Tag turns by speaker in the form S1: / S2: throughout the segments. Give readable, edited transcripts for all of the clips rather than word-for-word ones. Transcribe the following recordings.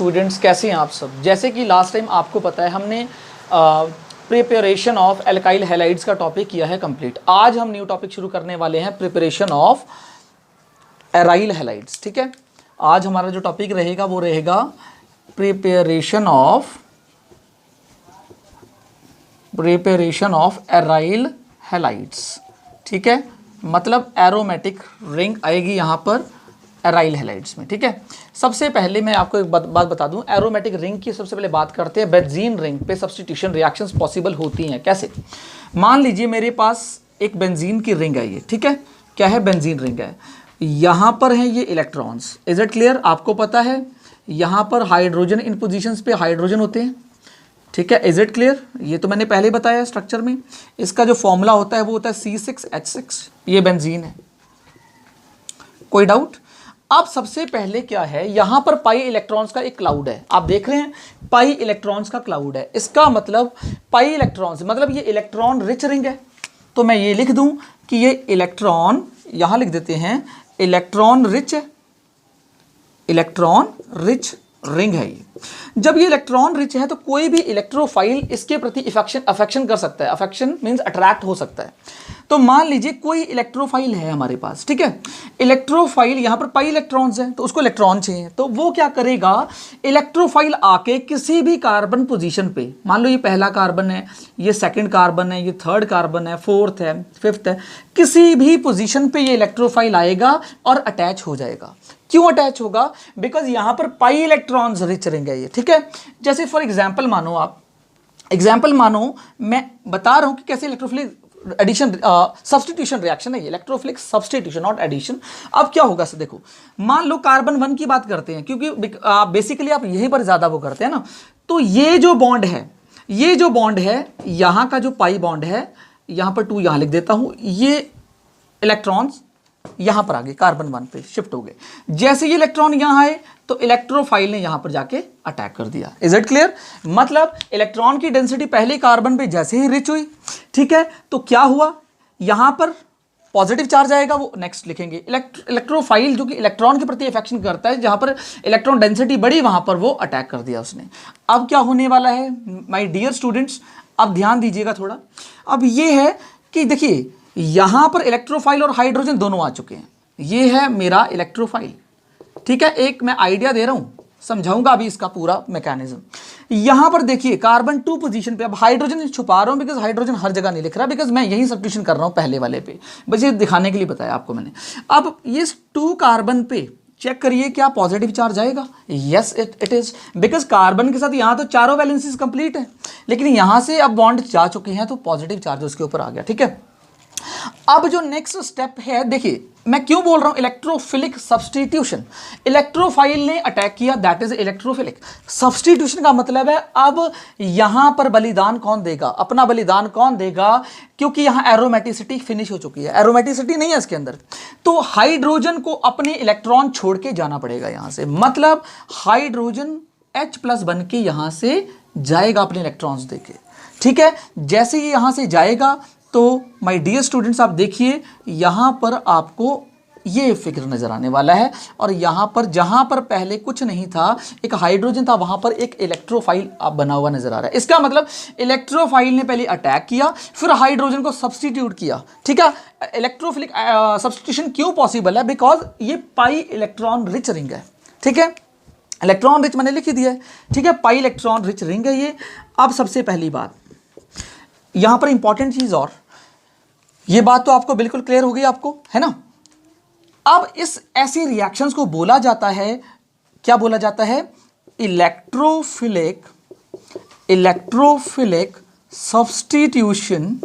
S1: Students कैसे हैं आप सब। जैसे कि लास्ट टाइम आपको पता है हमने प्रिपरेशन ऑफ एल्काइल हैलाइड्स का टॉपिक किया है कंप्लीट। आज हम न्यू टॉपिक शुरू करने वाले हैं प्रिपरेशन ऑफ एराइल हैलाइड्स। ठीक है, आज हमारा जो टॉपिक रहेगा वो रहेगा प्रिपरेशन ऑफ एराइल हैलाइड्स। ठीक है, मतलब एरोमेटिक रिंग आएगी यहाँ पर एराइल हैलाइड्स में। ठीक है, सबसे पहले मैं आपको एक बात बता दूं, एरोमेटिक रिंग की सबसे पहले बात करते हैं। बेंजीन रिंग पे सब्स्टिट्यूशन रिएक्शंस पॉसिबल होती हैं कैसे। मान लीजिए मेरे पास एक बेंजीन की रिंग है, ये ठीक है, क्या है, बेंजीन रिंग है। यहाँ पर है ये इलेक्ट्रॉन्स, इज इट क्लियर। आपको पता है यहाँ पर हाइड्रोजन, इन पोजिशंस पे हाइड्रोजन होते हैं। ठीक है, इज इट क्लियर, ये तो मैंने पहले बताया स्ट्रक्चर में। इसका जो फॉर्मूला होता है वो होता है C6H6, ये बेंजीन है, कोई डाउट। अब सबसे पहले क्या है, यहां पर पाई इलेक्ट्रॉन्स का एक क्लाउड है, आप देख रहे हैं पाई इलेक्ट्रॉन्स का क्लाउड है। इसका मतलब पाई इलेक्ट्रॉन्स मतलब ये इलेक्ट्रॉन रिच रिंग है। तो मैं ये लिख दूं कि ये इलेक्ट्रॉन, यहां लिख देते हैं इलेक्ट्रॉन रिच है, इलेक्ट्रॉन रिच रिंग है ये। जब ये इलेक्ट्रॉन रिच है तो कोई भी इलेक्ट्रोफाइल इसके प्रति अफेक्शन कर सकता है। अफेक्शन मींस अट्रैक्ट हो सकता है। तो मान लीजिए कोई इलेक्ट्रोफाइल है हमारे पास, ठीक है, इलेक्ट्रोफाइल यहां पर पाई इलेक्ट्रॉन्स हैं तो उसको इलेक्ट्रॉन चाहिए, तो वो क्या करेगा, इलेक्ट्रोफाइल आके किसी भी कार्बन पोजीशन पे, मान लो ये पहला कार्बन है, ये सेकंड कार्बन है, ये थर्ड कार्बन है, फोर्थ है, फिफ्थ है, किसी भी पोजीशन पे ये इलेक्ट्रोफाइल आएगा और अटैच हो जाएगा। क्यों अटैच होगा, बिकॉज यहां पर पाई इलेक्ट्रॉन्स रिच रिंग है ये। ठीक है, जैसे फॉर एग्जांपल मानो, आप एग्जांपल मानो, मैं बता रहा हूं कि कैसे इलेक्ट्रोफिलिक एडिशन सब्स्टिट्यूशन रिएक्शन है ये, इलेक्ट्रोफिलिक सब्स्टिट्यूशन नॉट एडिशन। अब क्या होगा सर, देखो मान लो कार्बन 1 की बात करते हैं, क्योंकि बेसिकली आप यहीं पर ज्यादा वो करते हैं ना। तो ये जो बॉन्ड है, ये जो बॉन्ड है, यहां का जो पाई बॉन्ड है, यहां पर 2 यहां लिख देता हूं, ये इलेक्ट्रॉन्स यहां पर आ गए, कार्बन 1 पे शिफ्ट हो गए। जैसे ये इलेक्ट्रॉन यहां आए तो इलेक्ट्रोफाइल ने यहां पर जाके अटैक कर दिया। इज इट क्लियर, मतलब इलेक्ट्रॉन की डेंसिटी पहले कार्बन पे जैसे ही रिच हुई, ठीक है, तो क्या हुआ, यहां पर पॉजिटिव चार्ज आएगा, वो नेक्स्ट लिखेंगे। इलेक्ट्रोफाइल जो कि इलेक्ट्रॉन के प्रति अफेक्शन करता है, जहां पर इलेक्ट्रॉन डेंसिटी बढ़ी वहां पर वो अटैक कर दिया उसने। अब क्या होने वाला है माय डियर स्टूडेंट्स, अब ध्यान दीजिएगा थोड़ा। अब ये है कि देखिए यहां पर इलेक्ट्रोफाइल और हाइड्रोजन दोनों आ चुके हैं, ये है मेरा इलेक्ट्रोफाइल। ठीक है, एक मैं आइडिया दे रहा हूं, समझाऊंगा अभी इसका पूरा मैकेनिज्म। यहां पर देखिए कार्बन 2 पोजीशन पे, अब हाइड्रोजन छुपा रहा हूं बिकॉज हाइड्रोजन हर जगह नहीं लिख रहा, बिकॉज मैं यही सब्स्टिट्यूशन कर रहा हूं पहले वाले पे, बस ये दिखाने के लिए बताया आपको मैंने। अब ये 2 कार्बन पे चेक करिए क्या पॉजिटिव चार्ज आएगा। Yes it is, because carbon के साथ यहां तो चारों वैलेंसीज कंप्लीट है, लेकिन यहां से अब बॉन्ड जा चुके हैं तो पॉजिटिव चार्ज उसके ऊपर आ गया। ठीक है, अब जो नेक्स्ट स्टेप है, देखिए मैं क्यों बोल रहा हूं इलेक्ट्रोफिलिक सब्स्टिट्यूशन, इलेक्ट्रोफाइल ने अटैक किया, दैट इज इलेक्ट्रोफिलिक सब्स्टिट्यूशन। का मतलब है अब यहां पर बलिदान कौन देगा, अपना बलिदान कौन देगा, क्योंकि यहां एरोमेटिसिटी फिनिश हो चुकी है, एरोमेटिसिटी नहीं है इसके अंदर, तो हाइड्रोजन को अपने इलेक्ट्रॉन छोड़ के जाना पड़ेगा यहां से। मतलब हाइड्रोजन H+ बन के यहां से जाएगा अपने इलेक्ट्रॉन्स देके। ठीक है, जैसे ही यहां से जाएगा तो माय डियर स्टूडेंट्स आप देखिए यहां पर आपको ये फिगर नजर आने वाला है, और यहां पर जहां पर पहले कुछ नहीं था, एक हाइड्रोजन था, वहां पर एक इलेक्ट्रोफाइल आप बना हुआ नजर आ रहा है। इसका मतलब इलेक्ट्रोफाइल ने पहले अटैक किया, फिर हाइड्रोजन को सब्स्टिट्यूट किया। ठीक है, इलेक्ट्रोफिलिक सब्स्टिट्यूशन क्यों पॉसिबल है, बिकॉज ये पाई इलेक्ट्रॉन रिच रिंग है। ठीक है, इलेक्ट्रॉन रिच मैंने लिख दिया है। ठीक है, पाई इलेक्ट्रॉन रिच रिंग है ये। अब सबसे पहली बात यहां पर इंपॉर्टेंट चीज, और ये बात तो आपको बिल्कुल क्लियर हो गई आपको, है ना। अब इस ऐसी रिएक्शंस को बोला जाता है, क्या बोला जाता है, इलेक्ट्रोफिलिक सब्स्टिट्यूशन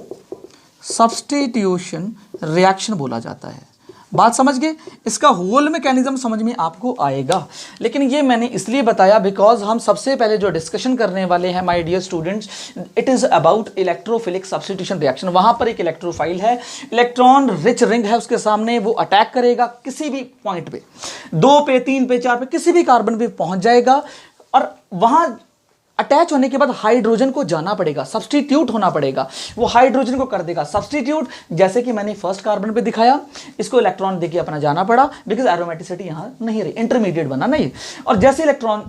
S1: रिएक्शन बोला जाता है। बात समझ गए, इसका होल मैकेनिज्म समझ में आपको आएगा। लेकिन ये मैंने इसलिए बताया बिकॉज हम सबसे पहले जो डिस्कशन करने वाले हैं my dear students, it is about electrophilic substitution reaction. वहां पर एक इलेक्ट्रोफाइल है, इलेक्ट्रॉन रिच रिंग है, उसके सामने वो अटैक करेगा किसी भी पॉइंट पे, 2 पे, 3 पे, 4 पे, किसी भी कार्बन पे पहुंच जाएगा, और वहां अटैच होने के बाद हाइड्रोजन को जाना पड़ेगा, सब्स्टिट्यूट होना पड़ेगा, वो हाइड्रोजन को कर देगा सब्स्टिट्यूट। जैसे कि मैंने फर्स्ट कार्बन पे दिखाया, इसको इलेक्ट्रॉन देके अपना जाना पड़ा, बिकॉज एरोमेटिसिटी यहां नहीं रही, इंटरमीडिएट बना नहीं। और जैसे इलेक्ट्रॉन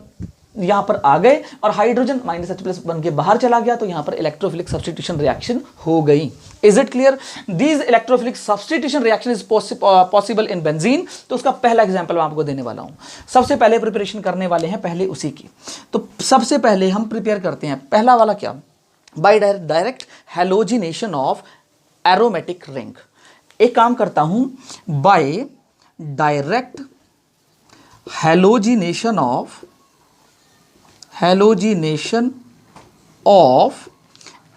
S1: यहां पर आ गए और हाइड्रोजन -H+ बन के बाहर चला गया, तो यहां पर इलेक्ट्रोफिलिक सब्स्टिट्यूशन रिएक्शन हो गई। Is it clear? These electrophilic substitution reaction is possible in benzene. तो उसका पहला एग्जांपल मैं आपको देने वाला हूं। सबसे पहले प्रिपरेशन करने वाले हैं पहले उसी की। तो सबसे पहले हम प्रिपेयर करते हैं पहला वाला क्या, by direct halogenation of aromatic ring. एक काम करता हूं, by direct halogenation of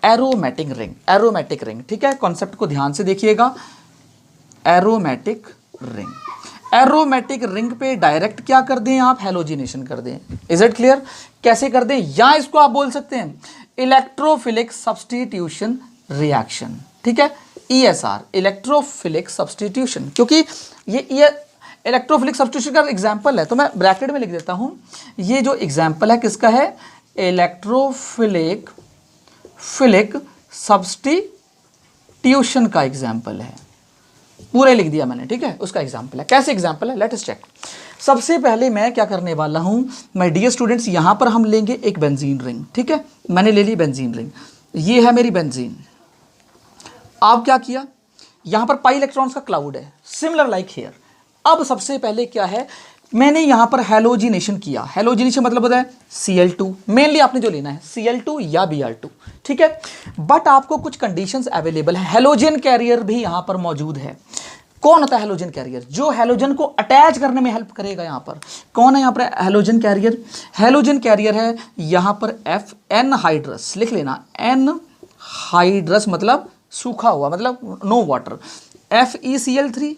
S1: aromatic ring, ठीक है। कॉन्सेप्ट को ध्यान से देखिएगा। एरोमेटिक रिंग पे डायरेक्ट क्या कर दें आप, हैलोजिनेशन कर दें। Is it clear? कैसे कर दें, या इसको आप बोल सकते हैं इलेक्ट्रोफिलिक सब्स्टिट्यूशन रिएक्शन, ठीक है। ESR, इलेक्ट्रोफिलिक सब्स्टिट्यूशन, क्योंकि ये इलेक्ट्रोफिलिक सब्स्टिट्यूशन का एग्जांपल है, तो मैं ब्रैकेट में लिख देता हूं। ये जो एग्जांपल है किसका है, इलेक्ट्रोफिलिक सब्स्टिट्यूशन का एग्जांपल है। पूरा लिख दिया मैंने, ठीक है, उसका एग्जांपल है। कैसे एग्जांपल है, लेट अस चेक। सबसे पहले मैं क्या करने वाला हूं, माय डियर स्टूडेंट्स, यहां पर हम लेंगे एक बेंजीन रिंग, ठीक है। मैंने ले ली बेंजीन रिंग, ये है मेरी बेंजीन। आप क्या किया, यहां पर पाई इलेक्ट्रॉन्स का क्लाउड है, सिमिलर लाइक हियर। अब सबसे पहले क्या है, मैंने यहां पर हैलोजिनेशन किया। हैलोजिनेशन मतलब होता है Cl2, मेनली आपने जो लेना है Cl2 या Br2, ठीक है। बट आपको कुछ कंडीशंस अवेलेबल है, हैलोजन कैरियर भी यहां पर मौजूद है। कौन होता है हैलोजन कैरियर, जो हैलोजन को अटैच करने में हेल्प करेगा। यहां पर कौन है, यहां पर हैलोजन कैरियर। हैलोजन कैरियर है यहां पर N हाइड्रस, लिख लेना, N हाइड्रस मतलब सूखा हुआ, मतलब no water, FeCl3।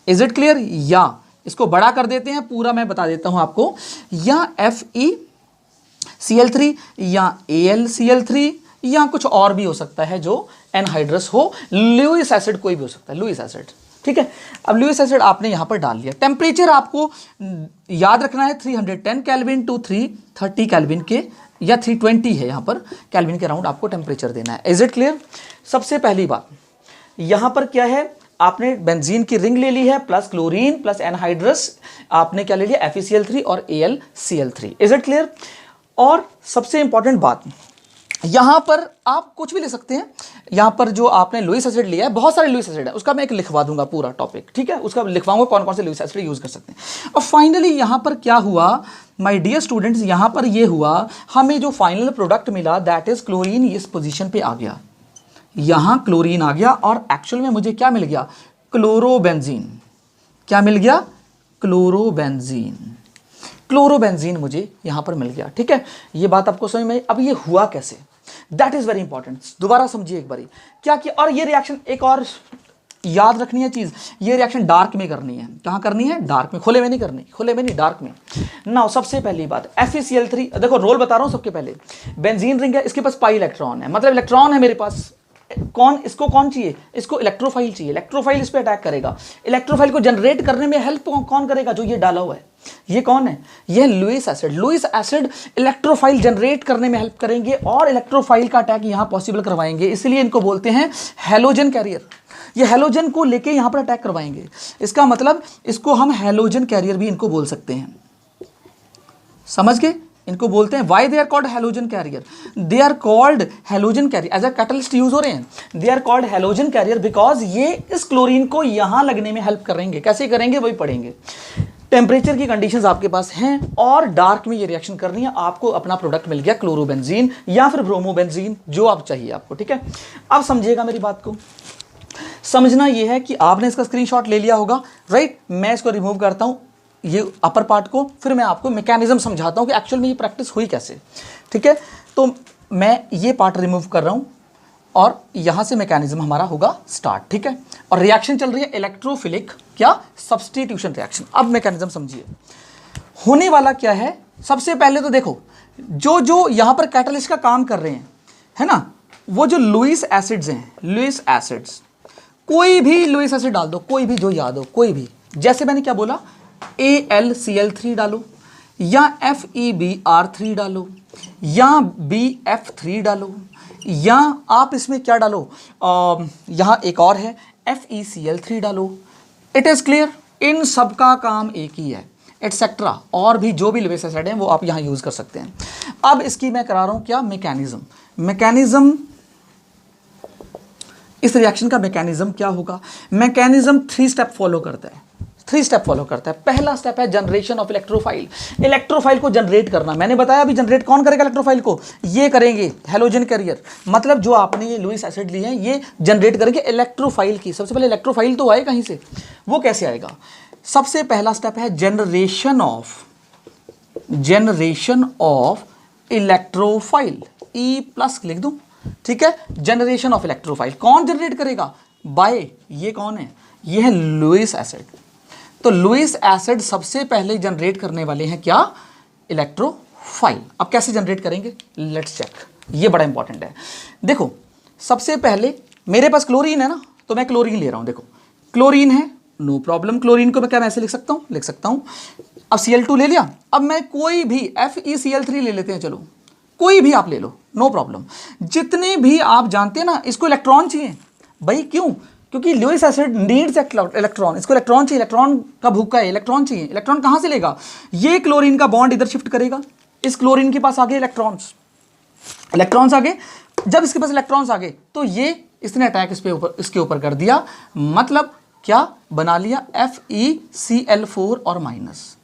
S1: Is it clear? या इसको बड़ा कर देते हैं, पूरा मैं बता देता हूं आपको, या FeCl3 या AlCl3 या कुछ और भी हो सकता है जो एनहाइड्रस हो। लुइस एसिड कोई भी हो सकता है, लुइस एसिड, ठीक है। अब लुइस एसिड आपने यहां पर डाल लिया। टेम्परेचर आपको याद रखना है 310 केल्विन टू 330 केल्विन के, या 320 है यहां पर केल्विन के अराउंड आपको टेम्परेचर देना है। Is it clear? सबसे पहली बात यहां पर क्या है, आपने बेंजीन की रिंग ले ली है प्लस क्लोरीन प्लस एनहाइड्रस, आपने क्या ले लिया, FeCl3 और AlCl3। Is it clear? और सबसे इंपॉर्टेंट बात, यहां पर आप कुछ भी ले सकते हैं। यहां पर जो आपने लुइस एसिड लिया है, बहुत सारे लुइस एसिड है, उसका मैं एक लिखवा दूंगा पूरा टॉपिक, ठीक है, उसका लिखवाऊंगा कौन कौन से लुइस एसिड यूज कर सकते हैं। और फाइनली यहां पर क्या हुआ माय डियर स्टूडेंट्स, यहां पर ये हुआ, हमें जो फाइनल प्रोडक्ट मिला दैट इज क्लोरीन इस पोजीशन पे आ गया, यहां क्लोरीन आ गया, और एक्चुअल में मुझे क्या मिल गया, क्लोरोबेंजीन। क्या मिल गया, क्लोरोबेंजीन मुझे यहां पर मिल गया, ठीक है। ये बात आपको समझ में। अब ये हुआ कैसे, दैट इज वेरी इंपॉर्टेंट, दोबारा समझिए एक बारी क्या किया। और ये रिएक्शन एक और याद रखनी है चीज, ये रिएक्शन डार्क में करनी है। कहां करनी है, डार्क में, खुले में नहीं करनी, खुले में नहीं, डार्क में। नाउ सबसे पहली बात, FeCl3, देखो रोल बता रहा हूं सबके पहले। बेंजीन रिंग है, इसके पास पाई इलेक्ट्रॉन है, मतलब इलेक्ट्रॉन है मेरे पास। इसको कौन चाहिए, इसको इलेक्ट्रोफाइल चाहिए। इलेक्ट्रोफाइल इस पे अटैक करेगा। इलेक्ट्रोफाइल को जनरेट करने में हेल्प कौन करेगा, जो ये डाला हुआ है। ये कौन है, ये Lewis acid. Lewis acid electrophile generate करने में हेल्प करेंगे और इलेक्ट्रोफाइल का अटैक यहां पॉसिबल करवाएंगे, इसलिए इनको बोलते हैं हैलोजन कैरियर। ये हैलोजन को लेके यहां पर अटैक करवाएंगे, इसका मतलब इसको हम हैलोजन कैरियर भी इनको बोल सकते हैं। समझ गए? इनको बोलते हैं, why they are called halogen carrier, they are called halogen carrier, as a catalyst use हो रहे हैं। They are called halogen carrier because ये इस क्लोरीन को यहां लगने में हेल्प करेंगे। कैसे करेंगे वही पढ़ेंगे। टेम्परेचर की कंडीशंस आपके पास हैं और डार्क में ये रिएक्शन करनी है, आपको अपना प्रोडक्ट मिल गया क्लोरोबेंजीन या फिर ब्रोमोबेंजीन, जो आप चाहिए आपको, ठीक है। अब समझिएगा मेरी बात को। समझना यह है कि आपने इसका स्क्रीनशॉट ले लिया होगा, राइट। मैं इसको रिमूव करता हूं, ये अपर पार्ट को, फिर मैं आपको मैकेनिज्म समझाता हूं कि एक्चुअल में ये प्रैक्टिस हुई कैसे, ठीक है। तो मैं ये पार्ट रिमूव कर रहा हूं और यहां से मैकेनिज्म हमारा होगा स्टार्ट, ठीक है। और रिएक्शन चल रही है इलेक्ट्रोफिलिक क्या, सब्स्टिट्यूशन रिएक्शन। अब मैकेनिज्म समझिए होने वाला क्या है। सबसे पहले तो देखो, जो यहां पर कैटलिस्ट का काम कर रहे हैं, है ना, वो जो लुइस एसिड्स हैं, लुइस एसिड्स, कोई भी लुइस एसिड डाल दो, कोई भी जो याद हो, कोई भी। जैसे मैंने क्या बोला, AlCl3 डालो या FeBr3 डालो या BF3 डालो, या आप इसमें क्या डालो, यहां एक और है FeCl3 डालो। इट इज क्लियर, इन सब का काम एक ही है। एटसेट्रा, और भी जो भी लुईस एसिड हैं वो आप यहाँ यूज़ कर सकते हैं। अब इसकी मैं करा रहा हूँ क्या, मैकेनिज्म, इस रिएक्शन का मैकेनिज्म क्या होगा। मैकेनिज्म 3 स्टेप फॉलो करता है, 3 स्टेप फॉलो करता है। पहला स्टेप है जनरेशन ऑफ इलेक्ट्रोफाइल, इलेक्ट्रोफाइल को जनरेट करना। मैंने बताया अभी जनरेट कौन करेगा इलेक्ट्रोफाइल को, ये करेंगे हैलोजन कैरियर, मतलब जो आपने ये लुईस एसिड लिए हैं ये जनरेट करेंगे इलेक्ट्रोफाइल की। सबसे पहले इलेक्ट्रोफाइल तो आए कहीं से, वो कैसे आएगा। सबसे पहला स्टेप है जनरेशन ऑफ इलेक्ट्रोफाइल, E+ लिख दूं, ठीक है। जनरेशन ऑफ इलेक्ट्रोफाइल कौन जनरेट करेगा, बाय, ये कौन है, ये है लुईस एसिड। तो लुईस एसिड सबसे पहले जनरेट करने वाले हैं क्या, इलेक्ट्रोफाइल। अब कैसे जनरेट करेंगे, लेट्स चेक, ये बड़ा इंपॉर्टेंट है। देखो सबसे पहले मेरे पास क्लोरीन है ना, तो मैं क्लोरीन ले रहा हूं। देखो क्लोरीन है, नो प्रॉब्लम, क्लोरीन को मैं क्या ऐसे लिख सकता हूं, अब Cl2 ले लिया। अब मैं कोई भी FeCl3 ले लेते हैं, चलो कोई भी आप ले लो, नो प्रॉब्लम। जितने भी आप जानते हैं ना, इसको इलेक्ट्रॉन चाहिए भाई, क्यों, क्योंकि लुईस एसिड नीड्स इलेक्ट्रॉन, इसको इलेक्ट्रॉन चाहिए, इलेक्ट्रॉन का भूखा है, इलेक्ट्रॉन चाहिए। इलेक्ट्रॉन कहां से लेगा, ये क्लोरीन का बॉन्ड इधर शिफ्ट करेगा, इस क्लोरीन के पास आ गए इलेक्ट्रॉन्स आ गए। जब इसके पास इलेक्ट्रॉन्स आ गए तो ये इसने अटैक इसके ऊपर कर दिया, मतलब क्या बना लिया, FeCl4 और माइनस।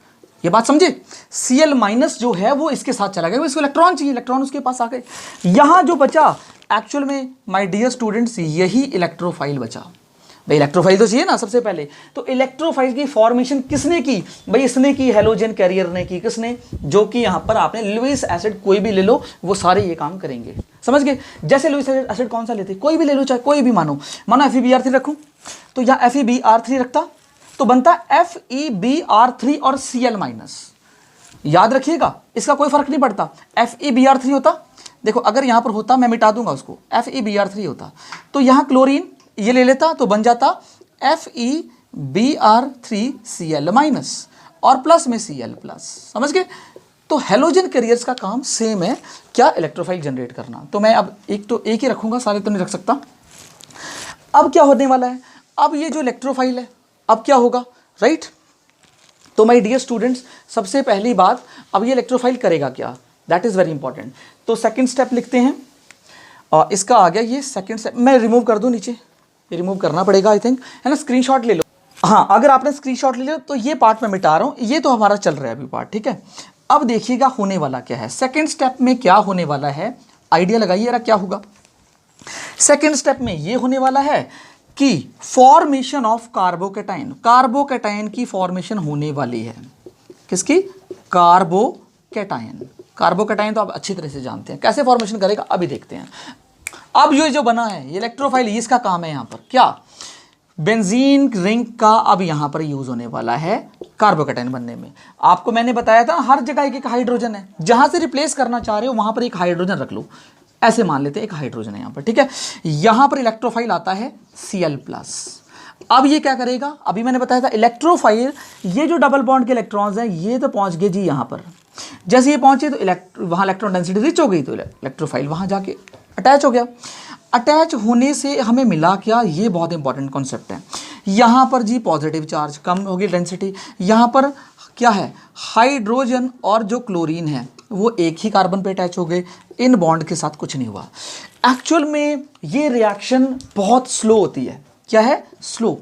S1: ये बात समझे, Cl- जो है वो इसके साथ चला गया, इसको इलेक्ट्रॉन चाहिए, इलेक्ट्रॉन उसके पास आ गए। यहां जो बचा एक्चुअल में माय डियर स्टूडेंट्स, यही इलेक्ट्रोफाइल बचा। भाई इलेक्ट्रोफाइल तो चाहिए ना सबसे पहले, तो इलेक्ट्रोफाइल की फॉर्मेशन किसने की, भाई इसने की, हैलोजन कैरियर ने की। किसने, जो कि यहां पर आपने लुईस एसिड कोई भी ले लो, वो सारे ये काम करेंगे, समझ गए। जैसे लुईस एसिड कौन सा लेते, कोई भी ले लो, चाहे कोई भी मानो FeBr3 रखूं, तो यहां FeBr3 रखता तो बनता FeBr3 और Cl-। याद रखिएगा इसका कोई फर्क नहीं पड़ता, FeBr3 होता, देखो अगर यहां पर होता, मैं मिटा दूंगा उसको, FeBr3 होता, तो यहां क्लोरीन ये ले लेता तो बन जाता FeBr3Cl- और प्लस में Cl+, समझ गए। तो हैलोजन कैरियर्स का काम सेम है, क्या, इलेक्ट्रोफाइल जनरेट करना। तो मैं अब एक ही रखूंगा, सारे तो नहीं रख सकता। अब क्या होने वाला है, अब ये जो इलेक्ट्रोफाइल है अब क्या होगा, राइट। तो माय डियर स्टूडेंट्स, सबसे पहली बात, अब ये इलेक्ट्रोफाइल करेगा क्या, दैट इज वेरी इंपॉर्टेंट। तो सेकंड स्टेप लिखते हैं, इसका आ गया ये सेकंड स्टेप। मैं रिमूव कर दूं नीचे, रिमूव करना पड़ेगा आई थिंक, है ना। स्क्रीनशॉट ले लो, हाँ अगर आपने स्क्रीनशॉट ले लिया तो ये पार्ट मैं मिटा रहा हूं, ये तो हमारा चल रहा है अभी पार्ट, ठीक है। अब देखिएगा होने वाला क्या है, सेकंड स्टेप में क्या होने वाला है, आइडिया लगाइए क्या होगा। सेकंड स्टेप में ये होने वाला है कि फॉर्मेशन ऑफ कार्बोकैटायन की फॉर्मेशन होने वाली है। किसकी, कार्बोकैटायन तो आप अच्छी तरह से जानते हैं, कैसे फॉर्मेशन करेगा अभी देखते हैं। अब ये जो बना है ये इलेक्ट्रोफाइल, इसका काम है यहाँ पर क्या, बेंजीन रिंग का अब यहाँ पर यूज होने वाला है कार्बोकैटायन बनने में। आपको मैंने बताया था हर जगह एक हाइड्रोजन है, जहां से रिप्लेस करना चाह रहे हो वहां पर एक हाइड्रोजन रख लो, ऐसे मान लेते हैं एक हाइड्रोजन है यहाँ पर, ठीक है। यहाँ पर इलेक्ट्रोफाइल आता है Cl+। अब ये क्या करेगा, अभी मैंने बताया था इलेक्ट्रोफाइल, ये जो डबल बॉन्ड के इलेक्ट्रॉन्स हैं ये तो पहुंच गए जी यहाँ पर, जैसे ये पहुंचे तो वहाँ इलेक्ट्रॉन डेंसिटी रिच हो गई, तो इलेक्ट्रोफाइल वहाँ जाके अटैच हो गया। अटैच होने से हमें मिला क्या, ये बहुत इंपॉर्टेंट कॉन्सेप्ट है। यहाँ पर जी पॉजिटिव चार्ज, कम होगी डेंसिटी, यहाँ पर क्या है, हाइड्रोजन और जो क्लोरीन है वो एक ही कार्बन पे अटैच हो गए, इन बॉन्ड के साथ कुछ नहीं हुआ। एक्चुअल में ये रिएक्शन बहुत स्लो होती है, क्या है, slow,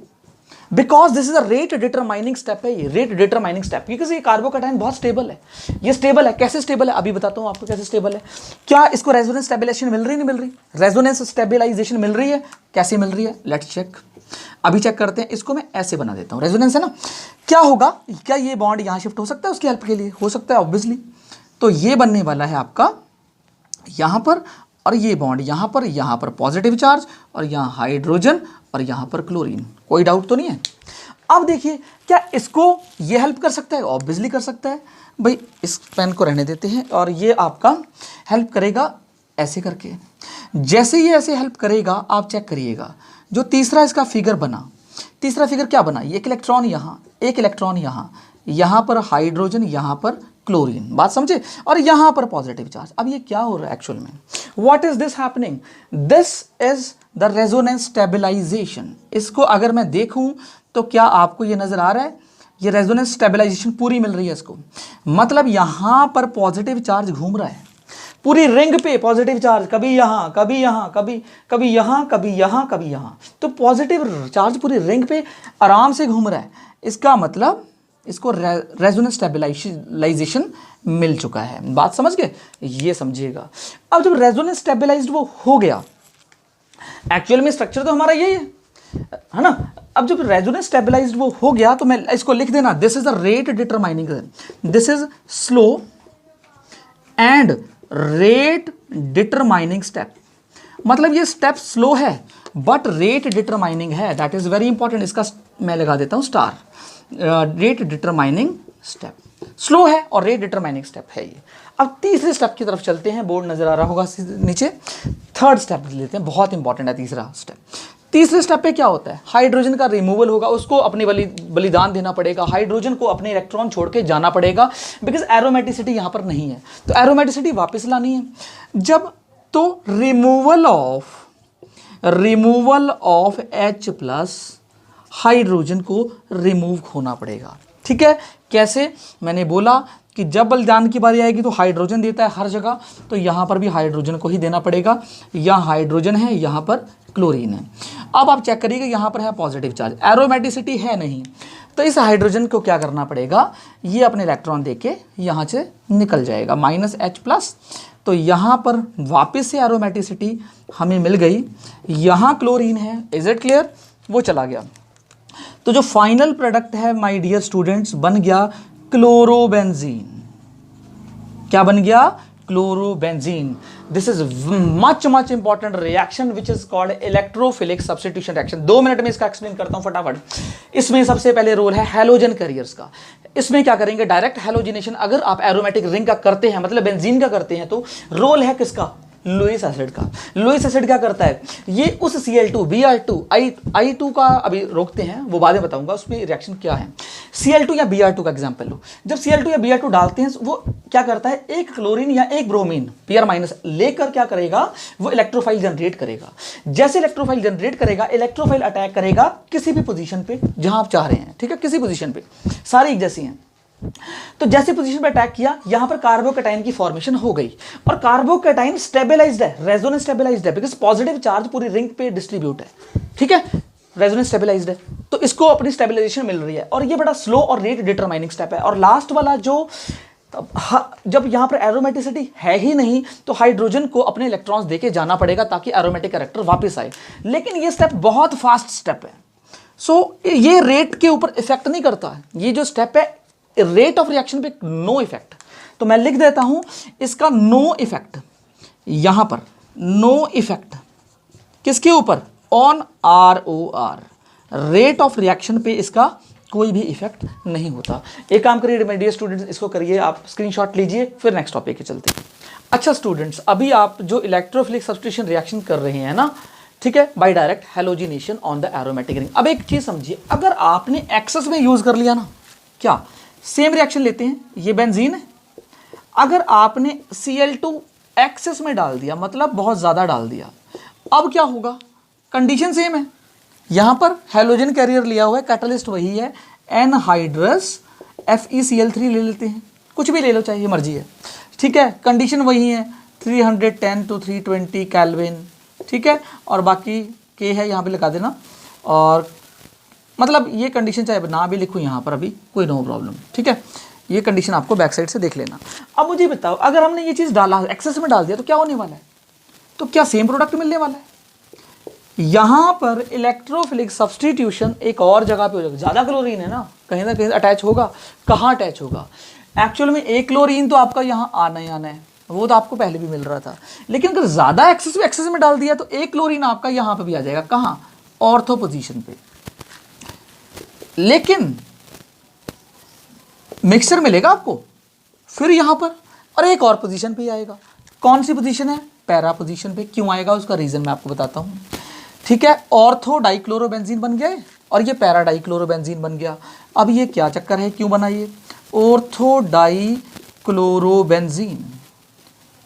S1: because this is a rate determining step है, ये रेट डिटरमाइनिंग स्टेप, क्योंकि ये कार्बोकैटायन बहुत स्टेबल है, ये स्टेबल है। कैसे स्टेबल है अभी बताता हूं आपको कैसे स्टेबल है। क्या इसको रेजोनेंस स्टेबिलाईजेशन मिल रही नहीं मिल रही, रेजोनेंस स्टेबिलाईजेशन मिल रही है, कैसे मिल रही है, लेट्स चेक, अभी चेक करते हैं। इसको मैं ऐसे बना देता हूं, रेजोनेंस है ना, क्या होगा, क्या ये बॉन्ड यहां शिफ्ट हो सकता है उसकी हेल्प के लिए, हो सकता है ऑब्वियसली। तो ये बनने वाला है आपका यहां पर, और ये बॉन्ड यहां पर पॉजिटिव चार्ज, और यहां हाइड्रोजन, और यहां पर क्लोरीन, कोई डाउट तो नहीं है। अब देखिए क्या इसको ये हेल्प कर सकता है, ऑब्वियसली कर सकता है भाई। इस पेन को रहने देते हैं, और ये आपका हेल्प करेगा ऐसे करके, जैसे ये ऐसे हेल्प करेगा आप चेक करिएगा। जो तीसरा इसका फिगर बना, तीसरा फिगर क्या बना, एक इलेक्ट्रॉन यहाँ, एक इलेक्ट्रॉन यहाँ, यहाँ पर हाइड्रोजन, यहाँ पर क्लोरीन, बात समझे, और यहाँ पर पॉजिटिव चार्ज। अब ये क्या हो रहा है एक्चुअल में, what is this happening, this is the resonance stabilisation. इसको अगर मैं देखूं तो क्या आपको ये नजर आ रहा है, ये रेजोनेंस स्टेबलाइजेशन पूरी मिल रही है इसको, मतलब यहां पर पॉजिटिव चार्ज घूम रहा है पूरी रिंग पे, पॉजिटिव चार्ज कभी यहां कभी यहां कभी कभी यहां कभी यहां कभी यहां, तो पॉजिटिव चार्ज पूरी रिंग पे आराम से घूम रहा है। इसका मतलब इसको रेजोनेंस स्टेबलाइजेशन मिल चुका है। बात समझ गए, ये समझिएगा। अब जब रेजोनेंस स्टेबलाइज्ड वो हो गया, एक्चुअल में स्ट्रक्चर तो हमारा यही है ना। अब जब रेजोनेंस स्टेबलाइज्ड वो हो गया तो मैं इसको लिख देना, this is the rate determining, this is slow and rate determining step. मतलब ये स्टेप स्लो है बट रेट डिटरमाइनिंग है, दैट इज वेरी इंपॉर्टेंट। इसका मैं लगा देता हूं star, rate determining step, slow है और रेट डिटरमाइनिंग स्टेप है ये। अब तीसरे स्टेप की तरफ चलते हैं, बोर्ड नजर आ रहा होगा नीचे। थर्ड स्टेप लेते हैं, बहुत इंपॉर्टेंट है तीसरा स्टेप। तीसरे स्टेप पे क्या होता है, हाइड्रोजन का रिमूवल होगा, उसको अपनी बलिदान देना पड़ेगा, हाइड्रोजन को अपने इलेक्ट्रॉन छोड़ के जाना पड़ेगा, बिकॉज एरोमेटिसिटी यहां पर नहीं है, तो एरोमेटिसिटी वापस लानी है। जब तो रिमूवल ऑफ H+ हाइड्रोजन को रिमूव होना पड़ेगा। ठीक है, कैसे, मैंने बोला कि जब बलिदान की बारी आएगी तो हाइड्रोजन देता है हर जगह, तो यहां पर भी हाइड्रोजन को ही देना पड़ेगा। यहाँ हाइड्रोजन है, यहां पर क्लोरीन है। अब आप चेक करिएगा, यहां पर है पॉजिटिव चार्ज, एरोमेटिसिटी है नहीं, तो इस हाइड्रोजन को क्या करना पड़ेगा, ये अपने इलेक्ट्रॉन देके यहां से निकल जाएगा, -H+। तो यहां पर वापस से एरोमेटिसिटी हमें मिल गई, यहां क्लोरीन है, इज इट क्लियर, वो चला गया। तो जो फाइनल प्रोडक्ट है माय डियर स्टूडेंट्स बन गया क्लोरोबेंजीन। क्या बन गया, chlorobenzene. This is much important reaction which is called electrophilic substitution reaction. 2 minute में इसका एक्सप्लेन करता हूं फटाफट। इसमें सबसे पहले रोल है हैलोजन कैरियर्स का। इसमें क्या करेंगे, डायरेक्ट हैलोजिनेशन अगर आप एरोमेटिक रिंग का करते हैं, मतलब बेंजीन का करते हैं, तो रोल है किसका, लुईस एसिड का। लुईस एसिड क्या करता है, ये उस Cl2 Br2 I2 का अभी रोकते हैं, वो बाद में बताऊंगा उसमें रिएक्शन क्या है। Cl2 या Br2 का एग्जांपल लो, जब Cl2 या Br2 डालते हैं वो क्या करता है, एक क्लोरीन या एक ब्रोमीन Pr- लेकर क्या करेगा, वो इलेक्ट्रोफाइल जनरेट करेगा। जैसे इलेक्ट्रोफाइल जनरेट करेगा, इलेक्ट्रोफाइल अटैक करेगा किसी भी पोजीशन पे जहां आप चाह रहे हैं, ठीक है, किसी पोजीशन पे, सारी एक जैसी हैं। तो जैसे पोजीशन पे अटैक किया, यहां पर कार्बोकैटायन की फॉर्मेशन हो गई, और कार्बोकैटायन स्टेबलाइज्ड है, रेजोनेंस स्टेबलाइज्ड है, बिकॉज पॉजिटिव चार्ज पूरी रिंग पे डिस्ट्रीब्यूट है। ठीक है, रेजोनेंस स्टेबलाइज्ड है, तो इसको अपनी स्टेबलाइजेशन मिल रही है, और ये बड़ा स्लो और रेट डिटरमाइनिंग स्टेप है। और लास्ट वाला जो जब यहां पर एरोमेटिसिटी है ही नहीं, तो हाइड्रोजन को अपने इलेक्ट्रॉन्स देके जाना पड़ेगा ताकि एरोमेटिक कैरेक्टर वापस आए। लेकिन ये स्टेप बहुत फास्ट स्टेप है, सो ये रेट के ऊपर इफेक्ट नहीं करता है। ये जो स्टेप है रेट ऑफ रिएक्शन पे नो इफेक्ट, तो मैं लिख देता हूं इसका नो इफेक्ट, यहां पर नो इफेक्ट किसके ऊपर, on ROR, rate of reaction पे इसका कोई भी इफेक्ट नहीं होता। एक काम करिए मेरे डियर स्टूडेंट्स, इसको करिए आप स्क्रीनशॉट लीजिए, फिर नेक्स्ट टॉपिक पे चलते हैं। अच्छा स्टूडेंट्स, अभी आप जो इलेक्ट्रोफिलिक सब्स्टिट्यूशन रिएक्शन कर रहे हैं ना, ठीक है, by direct halogenation on the aromatic ring. अब एक चीज समझिए, अगर आपने एक्सेस में यूज कर लिया ना, क्या सेम रिएक्शन लेते हैं, ये बेंजीन है, अगर आपने Cl2 एक्सेस में डाल दिया, मतलब बहुत ज्यादा डाल दिया, अब क्या होगा, कंडीशन सेम है, यहां पर हैलोजन कैरियर लिया हुआ है, कैटलिस्ट वही है, एनहाइड्रस FeCl3 ले लेते हैं, कुछ भी ले लो, चाहिए मर्जी है, ठीक है, कंडीशन वही है 310 to 320 केल्विन, ठीक है, और बाकी के है यहां पे लगा देना, और मतलब ये कंडीशन चाहे ना भी लिखूं यहां पर, अभी कोई नो प्रॉब्लम, ठीक है, ये कंडीशन आपको बैक साइड से देख लेना। अब मुझे बताओ, अगर हमने ये चीज डाला, एक्सेस में डाल दिया, तो क्या होने वाला है, तो क्या सेम प्रोडक्ट मिलने वाला है। यहां पर इलेक्ट्रोफिलिक सब्स्टिट्यूशन एक और जगह पे हो जाएगा, ज्यादा क्लोरीन है ना कहीं अटैच होगा, कहां अटैच होगा, एक्चुअल में एक क्लोरीन तो आपका यहां आना ही आना है, वो तो आपको पहले भी मिल रहा था, लेकिन अगर ज्यादा एक्सेस में डाल दिया तो एक क्लोरीन आपका यहां पर भी आ जाएगा, कहां, ऑर्थो पोजीशन पे, लेकिन मिक्सचर मिलेगा आपको फिर यहां पर, और एक और पोजीशन पे आएगा, कौन सी पोजीशन है, पैरा पोजीशन पे। क्यों आएगा उसका रीजन मैं आपको बताता हूं, ठीक है, ऑर्थो डाइक्लोरोबेंजीन बन गए और ये पैरा डाइक्लोरोबेंजीन बन गया। अब ये क्या चक्कर है, क्यों बना ये ऑर्थो डाइक्लोरोबेंजीन,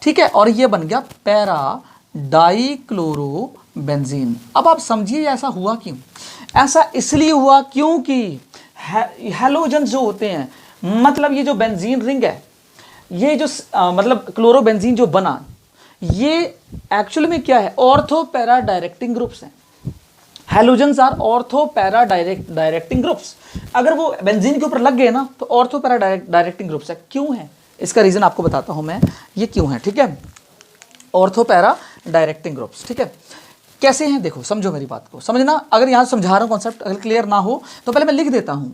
S1: ठीक है, और ये बन गया पैरा डाइक्लोरोबेंजीन। अब आप समझिए ऐसा हुआ क्यों, ऐसा इसलिए हुआ क्योंकि हैलोजन्स जो होते हैं, मतलब ये जो बेंजीन रिंग है, ये जो मतलब क्लोरोबेंजीन जो बना, ये एक्चुअल में क्या है, ऑर्थो पैरा डायरेक्टिंग ग्रुप्स हैं। Halogens are ortho para directing groups. अगर वो बेंजीन के ऊपर लग गए ना तो ऑर्थो पैरा डायरेक्टिंग ग्रुप्स है। क्यों है, इसका रीजन आपको बताता हूं मैं, ये क्यों है, ठीक है। ऑर्थो पैरा डायरेक्टिंग ग्रुप्स, ठीक है। कैसे हैं देखो, समझो मेरी बात को, समझना। अगर यहां समझा रहा हूं कॉन्सेप्ट, अगर क्लियर ना हो तो पहले मैं लिख देता हूं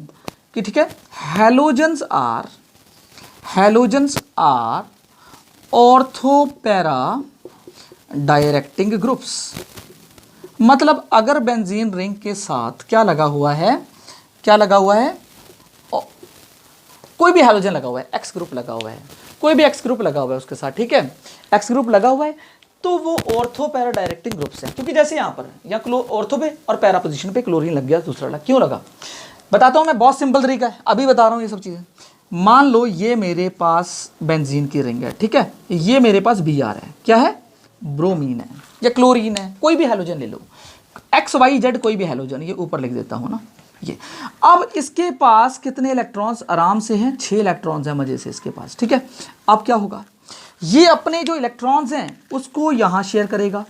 S1: कि ठीक है, halogens are ortho para directing groups. मतलब अगर बेंजीन रिंग के साथ क्या लगा हुआ है, कोई भी हैलोजन लगा हुआ है, एक्स ग्रुप लगा हुआ है, कोई भी एक्स ग्रुप लगा हुआ है उसके साथ, ठीक है, एक्स ग्रुप लगा हुआ है, तो वो ऑर्थो पैरा डायरेक्टिंग ग्रुप्स है। क्योंकि जैसे यहाँ पर या ऑर्थो पे और पैरा पोजीशन पे क्लोरीन लग गया, दूसरा लगा, क्यों लगा बताता हूँ मैं, बहुत सिंपल तरीका है, अभी बता रहा हूँ ये सब चीज़ें। मान लो ये मेरे पास बेंजीन की रिंग है, ठीक है, ये मेरे पास Br है, क्या है, ब्रोमीन है या क्लोरीन है, कोई भी हैलोजन ले लो, XYZ कोई भी हैलोजन, ये ऊपर लिख देता हूँ ना ये। अब इसके पास कितने इलेक्ट्रॉन्स आराम से हैं, 6 इलेक्ट्रॉन्स हैं मजे से इसके पास, ठीक है। अब क्या होगा, ये अपने जो इलेक्ट्रॉन्स हैं उसको यहाँ शेयर करेगा,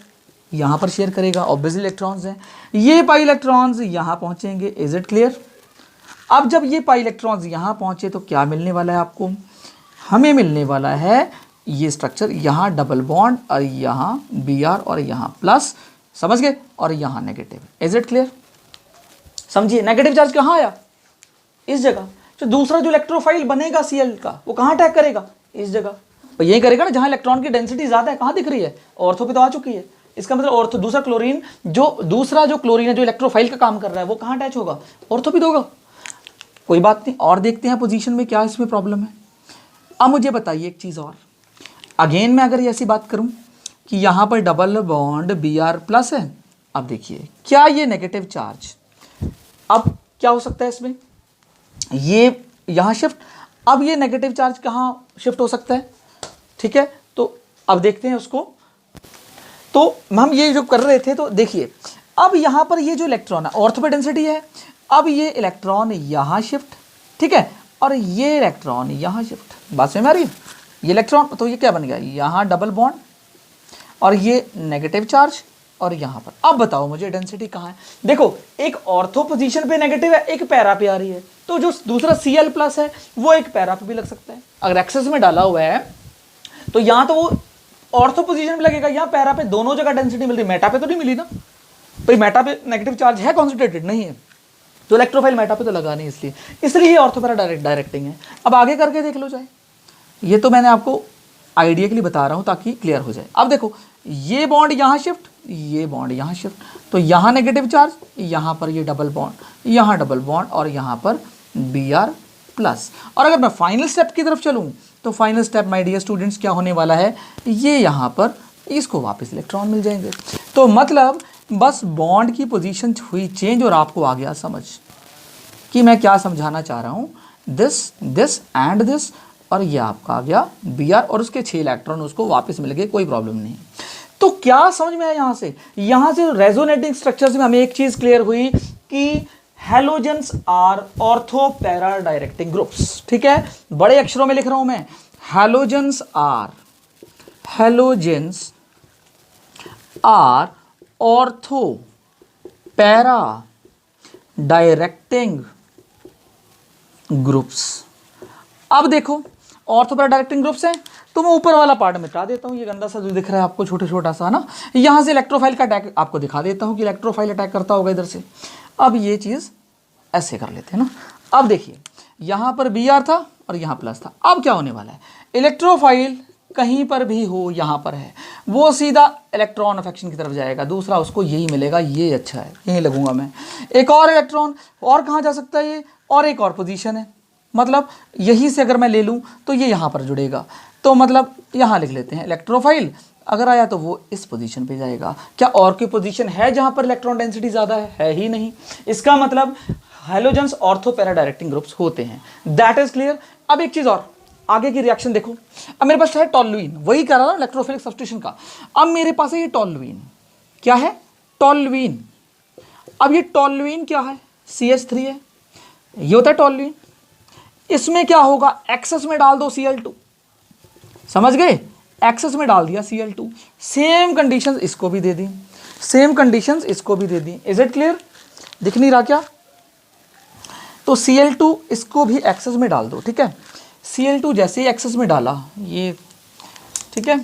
S1: यहाँ पर शेयर करेगा, ऑब्वियसली इलेक्ट्रॉन्स हैं, ये पाई इलेक्ट्रॉन्स यहाँ पहुँचेंगे। Is it clear. अब जब ये पाई इलेक्ट्रॉन्स यहाँ पहुँचे तो क्या मिलने वाला है आपको, हमें मिलने वाला है ये स्ट्रक्चर, यहाँ डबल बॉन्ड और यहाँ Br और यहाँ प्लस, समझ गए, और यहाँ नेगेटिव। Is it clear. समझिए, नेगेटिव चार्ज कहाँ आया, इस जगह। तो दूसरा जो इलेक्ट्रोफाइल बनेगा Cl का, वो कहाँ अटैक करेगा, इस जगह, तो यही करेगा ना जहाँ इलेक्ट्रॉन की डेंसिटी ज़्यादा है। कहाँ दिख रही है, ऑर्थो पे तो आ चुकी है। इसका मतलब ऑर्थो, दूसरा जो क्लोरीन है जो इलेक्ट्रोफाइल का काम कर रहा है, वो कहाँ अटैच होगा, ऑर्थो पे तो होगा। कोई बात नहीं, और देखते हैं पोजीशन में क्या इसमें प्रॉब्लम है। अब मुझे बताइए एक चीज़ और, अगेन मैं अगर ऐसी बात करूं कि यहाँ पर डबल बॉन्ड Br प्लस है, अब देखिए क्या ये नेगेटिव चार्ज, अब क्या हो सकता है इसमें, ये यहाँ शिफ्ट, अब ये नेगेटिव चार्ज कहाँ शिफ्ट हो सकता है, ठीक है। तो अब देखते हैं उसको। तो हम ये जो कर रहे थे, तो देखिए अब यहाँ पर ये जो इलेक्ट्रॉन है ऑर्थो पे डेंसिटी है, अब ये इलेक्ट्रॉन यहाँ शिफ्ट, ठीक है, और ये इलेक्ट्रॉन यहाँ शिफ्ट, बात समझ में आ रही है, ये इलेक्ट्रॉन, तो ये क्या बन गया, यहाँ डबल बॉन्ड और ये नेगेटिव चार्ज और यहाँ पर। अब बताओ मुझे डेंसिटी कहाँ है। देखो एक ऑर्थो पोजीशन पे नेगेटिव है, एक पैरा पे आ रही है, तो जो दूसरा Cl प्लस है वो एक पैरा पे भी लग सकता है। अगर एक्सेस में डाला हुआ है तो यहाँ तो वो ऑर्थो पोजीशन पे लगेगा, यहाँ पैरा पे, दोनों जगह डेंसिटी मिल रही, मेटा पे तो नहीं मिली ना, भाई मेटा पे नेगेटिव चार्ज है, कॉन्सेंट्रेटेड नहीं है, तो इलेक्ट्रोफाइल मेटा पे तो लगा नहीं, इसलिए ये ऑर्थो पैरा डायरेक्टिंग है। अब आगे करके देख लो चाहे, ये तो मैंने आपको आइडिया के लिए बता रहा हूँ ताकि क्लियर हो जाए। अब देखो ये बॉन्ड यहाँ शिफ्ट, ये बॉन्ड यहाँ शिफ्ट, तो यहाँ नेगेटिव चार्ज, यहाँ पर ये डबल बॉन्ड, यहाँ डबल बॉन्ड और यहाँ पर Br प्लस। और अगर मैं फाइनल स्टेप की तरफ चलूँ तो final step my dear students क्या होने वाला है, ये यहाँ पर इसको वापस इलेक्ट्रॉन मिल जाएंगे। तो मतलब बस बॉन्ड की पोजीशन हुई चेंज और आपको आ गया समझ कि मैं क्या समझाना चाह रहा हूँ, दिस एंड दिस, और ये आपका आ गया Br और उसके 6 इलेक्ट्रॉन उसको वापस मिल गए, कोई प्रॉब्लम नहीं। तो क्या समझ में आया यहाँ से रेजोनेटिंग स्ट्रक्चर्स में हमें एक चीज क्लियर हुई कि halogens are ortho para directing groups, ठीक है, बड़े अक्षरों में लिख रहा हूं मैं, halogens are ortho para directing groups. अब देखो ऑर्थो पैरा डायरेक्टिंग ग्रुप्स हैं, तो मैं ऊपर वाला पार्ट मिटा देता हूँ, ये गंदा सा जो दिख रहा है आपको छोटा सा ना, यहाँ से इलेक्ट्रोफाइल का अटैक आपको दिखा देता हूँ कि इलेक्ट्रोफाइल अटैक करता होगा इधर से। अब ये चीज़ ऐसे कर लेते हैं ना। अब देखिए यहाँ पर Br था और यहाँ प्लस था, अब क्या होने वाला है, इलेक्ट्रोफाइल कहीं पर भी हो, यहाँ पर है, वो सीधा इलेक्ट्रॉन अफेक्शन की तरफ जाएगा, दूसरा उसको यही मिलेगा, ये अच्छा है, यहीं लगूंगा मैं। एक और इलेक्ट्रॉन और कहाँ जा सकता है ये, और एक और पोजीशन है, मतलब यहीं से अगर मैं ले लूँ तो ये यहाँ पर जुड़ेगा, तो मतलब यहाँ लिख लेते हैं इलेक्ट्रोफाइल, अगर आया तो वो इस पोजीशन पे जाएगा। क्या और कोई पोजीशन है जहाँ पर इलेक्ट्रॉन डेंसिटी ज़्यादा है ही नहीं। इसका मतलब halogens ortho para directing groups होते हैं, दैट इज क्लियर। अब एक चीज़ और, आगे की रिएक्शन देखो, अब मेरे पास है टॉल्यूइन, वही कर रहा था इलेक्ट्रोफिलिक सब्स्टिट्यूशन का। अब मेरे पास है ये टॉल्यूइन, क्या है, टॉल्यूइन। अब ये टॉल्यूइन क्या है, CH3 है, ये होता है टॉल्यूइन। इसमें क्या होगा, एक्सेस में डाल दो Cl2, समझ गए, एक्सेस में डाल दिया Cl2, सेम कंडीशंस इसको भी दे दी, सेम कंडीशंस इसको भी दे दी। इज इट क्लियर, दिख नहीं रहा क्या? तो Cl2 इसको भी एक्सेस में डाल दो, ठीक है। Cl2 जैसे ही एक्सेस में डाला ये, ठीक है,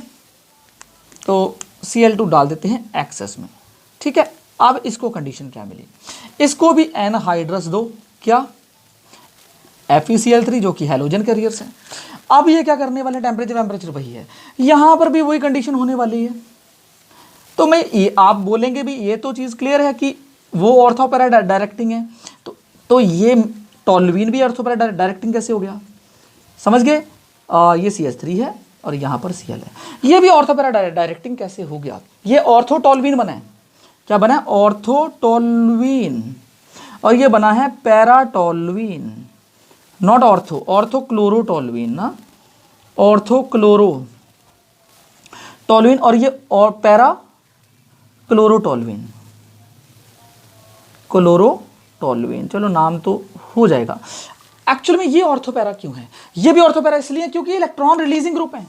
S1: तो Cl2 डाल देते हैं एक्सेस में, ठीक है। अब इसको कंडीशन क्या मिली, इसको भी एनहाइड्रस दो, क्या, FeCl3 जो कि हैलोजन कैरियर्स है। अब ये क्या करने वाले, टेम्परेचर वही है, यहाँ पर भी वही कंडीशन होने वाली है। तो मैं ये, आप बोलेंगे भी ये तो चीज़ क्लियर है कि वो ऑर्थो पैरा डायरेक्टिंग है, तो ये टॉल्यूइन भी ऑर्थो पैरा डायरेक्टिंग कैसे हो गया, समझ गए। ये CH3 है और यहाँ पर Cl है, ये भी ऑर्थो पैरा डायरेक्टिंग कैसे हो गया, ये ऑर्थो टॉल्यूइन बना है, क्या बना है, ऑर्थो टॉल्यूइन, और ये बना है पैराटॉल्यूइन, नॉट ऑर्थो, ऑर्थो क्लोरोटॉल्यूइन ना, ऑर्थो क्लोरोटॉल्यूइन, और ये और पैरा क्लोरोटॉल्यूइन, क्लोरोटॉल्यूइन, चलो नाम तो हो जाएगा। एक्चुअल में ये ऑर्थो पैरा क्यों है, ये भी ऑर्थो पैरा इसलिए क्योंकि इलेक्ट्रॉन रिलीजिंग ग्रुप है।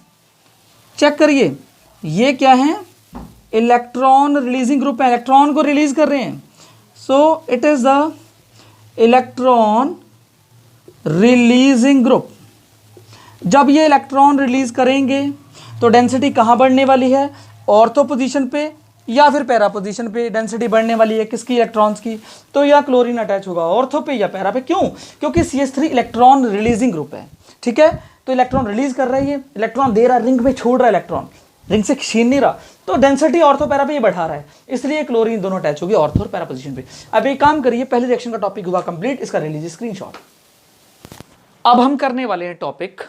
S1: चेक करिए, ये क्या है, इलेक्ट्रॉन रिलीजिंग ग्रुप है, इलेक्ट्रॉन को रिलीज कर रहे हैं। So it is the electron releasing group. जब ये इलेक्ट्रॉन रिलीज करेंगे तो डेंसिटी कहाँ बढ़ने वाली है, ऑर्थो पोजीशन पे या फिर पैरा पोजीशन पे डेंसिटी बढ़ने वाली है, किसकी, इलेक्ट्रॉन्स की। तो या क्लोरीन अटैच होगा ऑर्थो पे या पैरा पे, क्यों, क्योंकि CH3 इलेक्ट्रॉन रिलीजिंग ग्रुप है, ठीक है। तो इलेक्ट्रॉन रिलीज कर रही है, इलेक्ट्रॉन दे रहा है, रिंग में छोड़ रहा है इलेक्ट्रॉन, रिंग से छीन नहीं रहा, तो डेंसिटी ऑर्थो पैरा पे ये बढ़ा रहा है, इसलिए क्लोरीन दोनों अटैच होगी ऑर्थो और पैरा पोजीशन पे। अब एक काम करिए, पहले रिएक्शन का टॉपिक हुआ कंप्लीट, इसका ले लीजिए स्क्रीनशॉट। अब हम करने वाले हैं टॉपिक,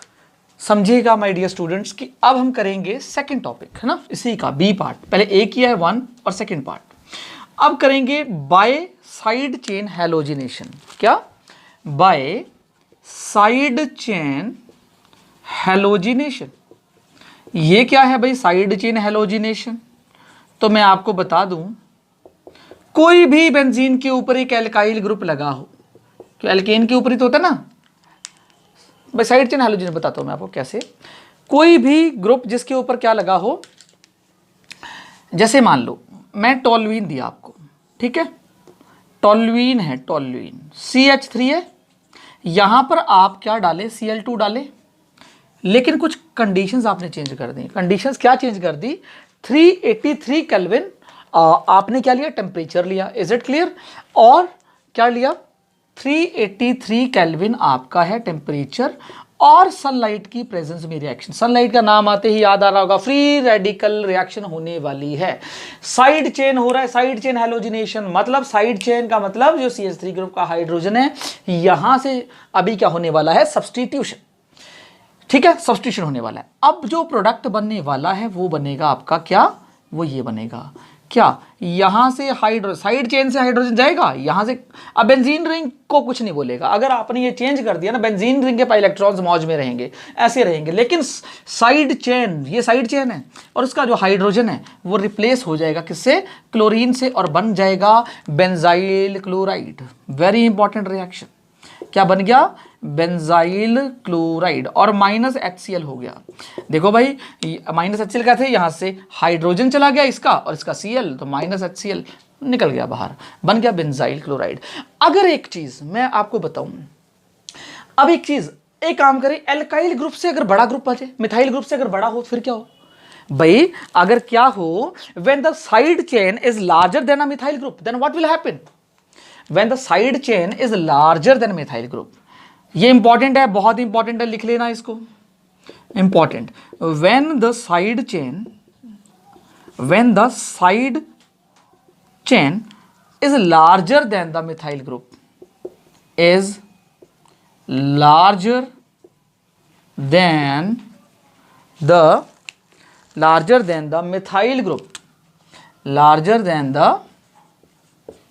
S1: समझिएगा माय डियर स्टूडेंट्स, कि अब हम करेंगे सेकंड टॉपिक, है ना, इसी का बी पार्ट। पहले ए किया है 1 और सेकंड पार्ट, अब करेंगे बाय साइड चेन हैलोजिनेशन। क्या, बाय साइड चेन हैलोजिनेशन। ये क्या है भाई, साइड चेन हैलोजिनेशन। तो मैं आपको बता दूं, कोई भी बेंजीन के ऊपर एक एल्काइल ग्रुप लगा हो, तो एल्केन के ऊपर ही तो होता है ना भाई, साइड चेन हैलोजन बताता हूं मैं आपको कैसे। कोई भी ग्रुप जिसके ऊपर क्या लगा हो, जैसे मान लो मैं टॉल्यूइन दिया आपको, ठीक है, टॉल्यूइन है, टॉल्यूइन CH3 है, यहां पर आप क्या डाले, Cl2 डाले, लेकिन कुछ कंडीशंस आपने चेंज कर दी। कंडीशंस क्या चेंज कर दी, 383 केल्विन आपने क्या लिया, टेम्परेचर लिया, इज इट क्लियर, और क्या लिया, 383 केल्विन आपका है टेम्परेचर, और सनलाइट की प्रेजेंस में रिएक्शन। सनलाइट का नाम आते ही याद आ रहा होगा, फ्री रेडिकल रिएक्शन होने वाली है, साइड चेन हो रहा है, साइड चेन हैलोजिनेशन। मतलब साइड चेन का मतलब जो CH3 ग्रुप का हाइड्रोजन है, यहां से अभी क्या होने वाला है, सब्सटीट्यूशन, ठीक है, सब्सटीट्यूशन होने वाला है। अब जो प्रोडक्ट बनने वाला है वो बनेगा आपका क्या, वो ये बनेगा क्या, यहां से साइड चेन से हाइड्रोजन जाएगा यहां से। अब बेंजीन रिंग को कुछ नहीं बोलेगा, अगर आपने ये चेंज कर दिया ना, बेंजीन रिंग के पास इलेक्ट्रॉन्स मौज में रहेंगे, ऐसे रहेंगे, लेकिन साइड चेन, ये साइड चेन है, और उसका जो हाइड्रोजन है वो रिप्लेस हो जाएगा किससे, क्लोरीन से, और बन जाएगा benzyl chloride. Very important reaction, क्या बन गया, बेंजाइल क्लोराइड, और -HCl हो गया। देखो भाई, -HCl का थे, यहां से हाइड्रोजन चला गया इसका और इसका Cl, तो -HCl निकल गया बाहर, बन गया बेंजाइल क्लोराइड। अगर एक चीज मैं आपको बताऊं, अब एक चीज, एक काम करें, एल्काइल ग्रुप से अगर बड़ा ग्रुप आ जाए, मिथाइल ग्रुप से अगर बड़ा हो, फिर क्या हो भाई, अगर क्या हो, when the side chain is larger than a methyl group, then what will happen, when the side chain is larger than methyl group. ये इंपॉर्टेंट है, बहुत इंपॉर्टेंट है, लिख लेना इसको, important. When the side chain is larger than the methyl group, is larger than the methyl group, larger than the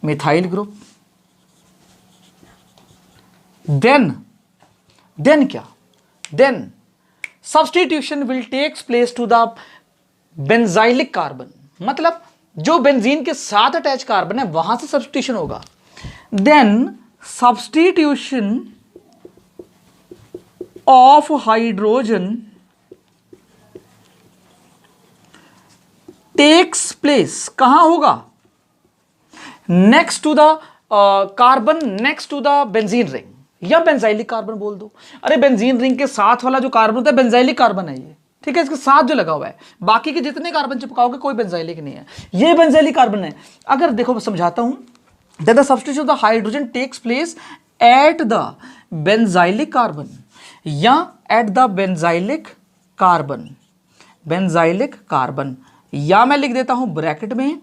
S1: methyl group, then क्या, then substitution will takes place to the benzylic carbon, मतलब जो benzene के साथ attach carbon है वहां से substitution होगा। Then substitution of hydrogen takes place कहां होगा? Next to the carbon next to the benzene ring या बेंजाइलिक कार्बन बोल दो। अरे बेंजीन रिंग के साथ वाला जो कार्बन होता है बेंजाइलिक कार्बन है ये, ठीक है, इसके साथ जो लगा हुआ है, बाकी के जितने कार्बन चिपकाओगे कोई बेंजाइलिक नहीं है, ये बेंजाइलिक कार्बन है। अगर देखो समझाता हूं, that the substitution of the hydrogen takes place at the benzylic carbon या at the benzylic carbon, benzylic carbon, या मैं लिख देता हूं ब्रैकेट में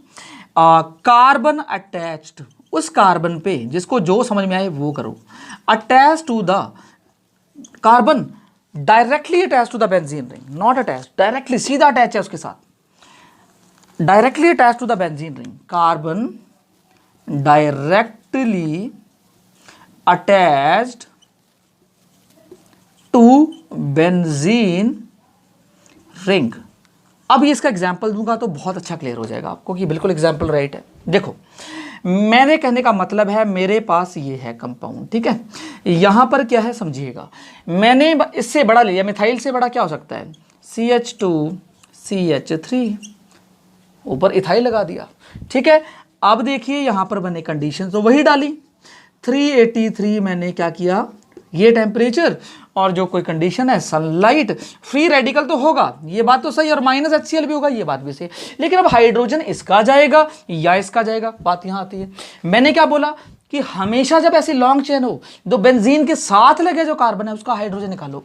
S1: कार्बन अटैच्ड, उस कार्बन पे जिसको जो समझ में आए वो करो, attach to the carbon directly attach to the benzene ring, not attach, directly सीधा अटैच है उसके साथ, directly attach to the benzene ring, carbon directly attached to benzene ring. अब ये इसका एग्जाम्पल दूंगा तो बहुत अच्छा क्लियर हो जाएगा आपको कि बिल्कुल एग्जाम्पल राइट है। देखो मैंने कहने का मतलब है मेरे पास ये है कंपाउंड, ठीक है, यहां पर क्या है समझिएगा, मैंने इससे बड़ा लिया, मिथाइल से बड़ा क्या हो सकता है CH2CH3, ऊपर इथाइल लगा दिया, ठीक है। अब देखिए यहां पर मैंने कंडीशन तो वही डाली, 383 मैंने क्या किया, ये टेम्परेचर और जो कोई कंडीशन है सनलाइट, फ्री रेडिकल तो होगा, ये बात तो सही, और माइनस HCl भी होगा, ये बात भी सही। लेकिन अब हाइड्रोजन इसका जाएगा या इसका जाएगा, बात यहां आती है। मैंने क्या बोला कि हमेशा जब ऐसी लॉन्ग चेन हो, जो बेंजीन के साथ लगे जो कार्बन है उसका हाइड्रोजन निकालो,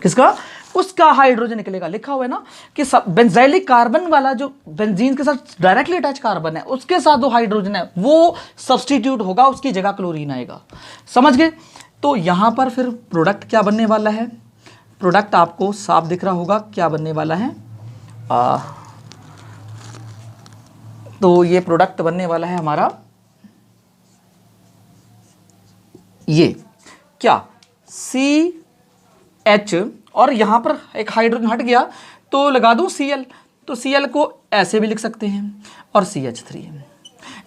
S1: किसका, उसका हाइड्रोजन निकलेगा। लिखा हुआ है ना कि बेंजाइलिक कार्बन वाला जो बेंजीन के साथ डायरेक्टली अटैच कार्बन है उसके साथ जो हाइड्रोजन है वो सब्स्टिट्यूट होगा, उसकी जगह क्लोरीन आएगा, समझ गए। तो यहां पर फिर प्रोडक्ट क्या बनने वाला है, प्रोडक्ट आपको साफ दिख रहा होगा क्या बनने वाला है, तो ये प्रोडक्ट बनने वाला है हमारा ये क्या, CH, और यहां पर एक हाइड्रोजन हट गया तो लगा दूं Cl, तो Cl को ऐसे भी लिख सकते हैं और CH3,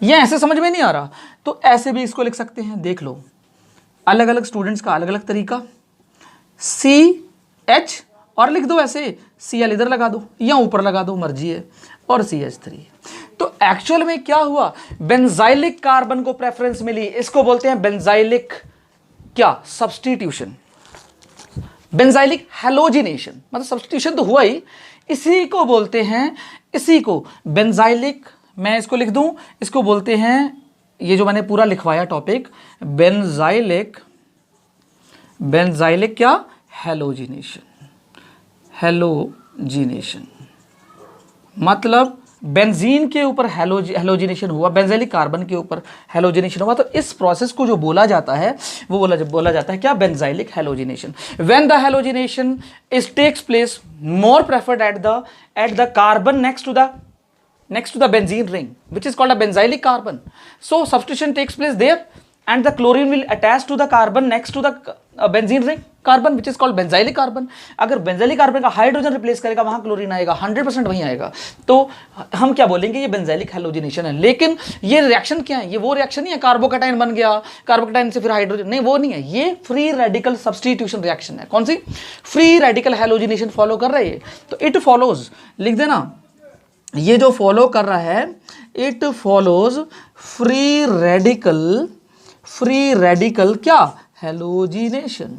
S1: ये ऐसे समझ में नहीं आ रहा तो ऐसे भी इसको लिख सकते हैं। देख लो अलग अलग स्टूडेंट्स का अलग अलग तरीका, CH और लिख दो ऐसे, Cl इधर लगा दो या ऊपर लगा दो, मर्जी है, और CH3। तो एक्चुअल में क्या हुआ, बेंजाइलिक कार्बन को प्रेफरेंस मिली, इसको बोलते हैं बेंजाइलिक क्या, सब्स्टिट्यूशन, बेंजाइलिक हैलोजिनेशन, मतलब सब्स्टिट्यूशन तो हुआ ही, इसी को बोलते हैं, इसी को बेंजाइलिक, मैं इसको लिख दूं, इसको बोलते हैं, ये जो मैंने पूरा लिखवाया टॉपिक, बेंजाइलिक, बेंजाइलिक क्या, हैलोजिनेशन, हैलोजिनेशन मतलब बेंजीन के ऊपर हैलोजिनेशन हुआ, बेंजाइलिक कार्बन के ऊपर हैलोजिनेशन हुआ, तो इस प्रोसेस को जो बोला जाता है वो बोला जाता है क्या, benzylic halogenation. When the halogenation is takes place more preferred at the carbon next to the benzene ring, which is called a benzylic carbon. So substitution takes place there and the chlorine will attach to the carbon next to the benzene ring carbon, which is called benzylic carbon. अगर benzylic carbon का hydrogen replace करेगा वहां chlorine आएगा, 100% वहीं आएगा, तो हम क्या बोलेंगे, ये बेंजाइलिक हैलोजिनेशन है। लेकिन ये रिएक्शन क्या है, ये वो रिएक्शन नहीं है कार्बोकैटायन बन गया, कार्बोकैटायन से फिर हाइड्रोजन, नहीं वो नहीं है, ये फ्री रेडिकल सब्स्टिट्यूशन रिएक्शन है। कौन सी, फ्री रेडिकल हैलोजिनेशन फॉलो कर रही है। तो इट फॉलोज, लिख देना, ये जो फॉलो कर रहा है, इट फॉलोज फ्री रेडिकल क्या, हैलोजिनेशन,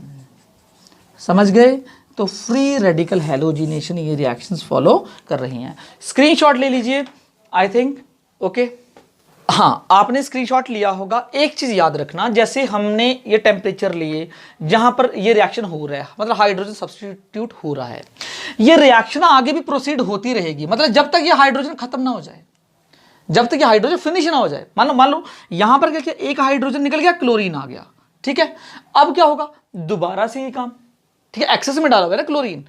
S1: समझ गए। तो फ्री रेडिकल हैलोजिनेशन ये रिएक्शंस फॉलो कर रही हैं। स्क्रीनशॉट ले लीजिए, आई थिंक ओके, हाँ आपने स्क्रीनशॉट लिया होगा। एक चीज याद रखना, जैसे हमने ये टेम्परेचर लिए जहां पर ये रिएक्शन हो रहा है, मतलब हाइड्रोजन सब्स्टिट्यूट हो रहा है, ये रिएक्शन आगे भी प्रोसीड होती रहेगी, मतलब जब तक ये हाइड्रोजन खत्म ना हो जाए, जब तक ये हाइड्रोजन फिनिश ना हो जाए। मान लो यहां पर क्या किया, एक हाइड्रोजन निकल गया, क्लोरीन आ गया, ठीक है। अब क्या होगा, दोबारा से ये काम, ठीक है, एक्सेस में डाला हुआ है ना क्लोरीन,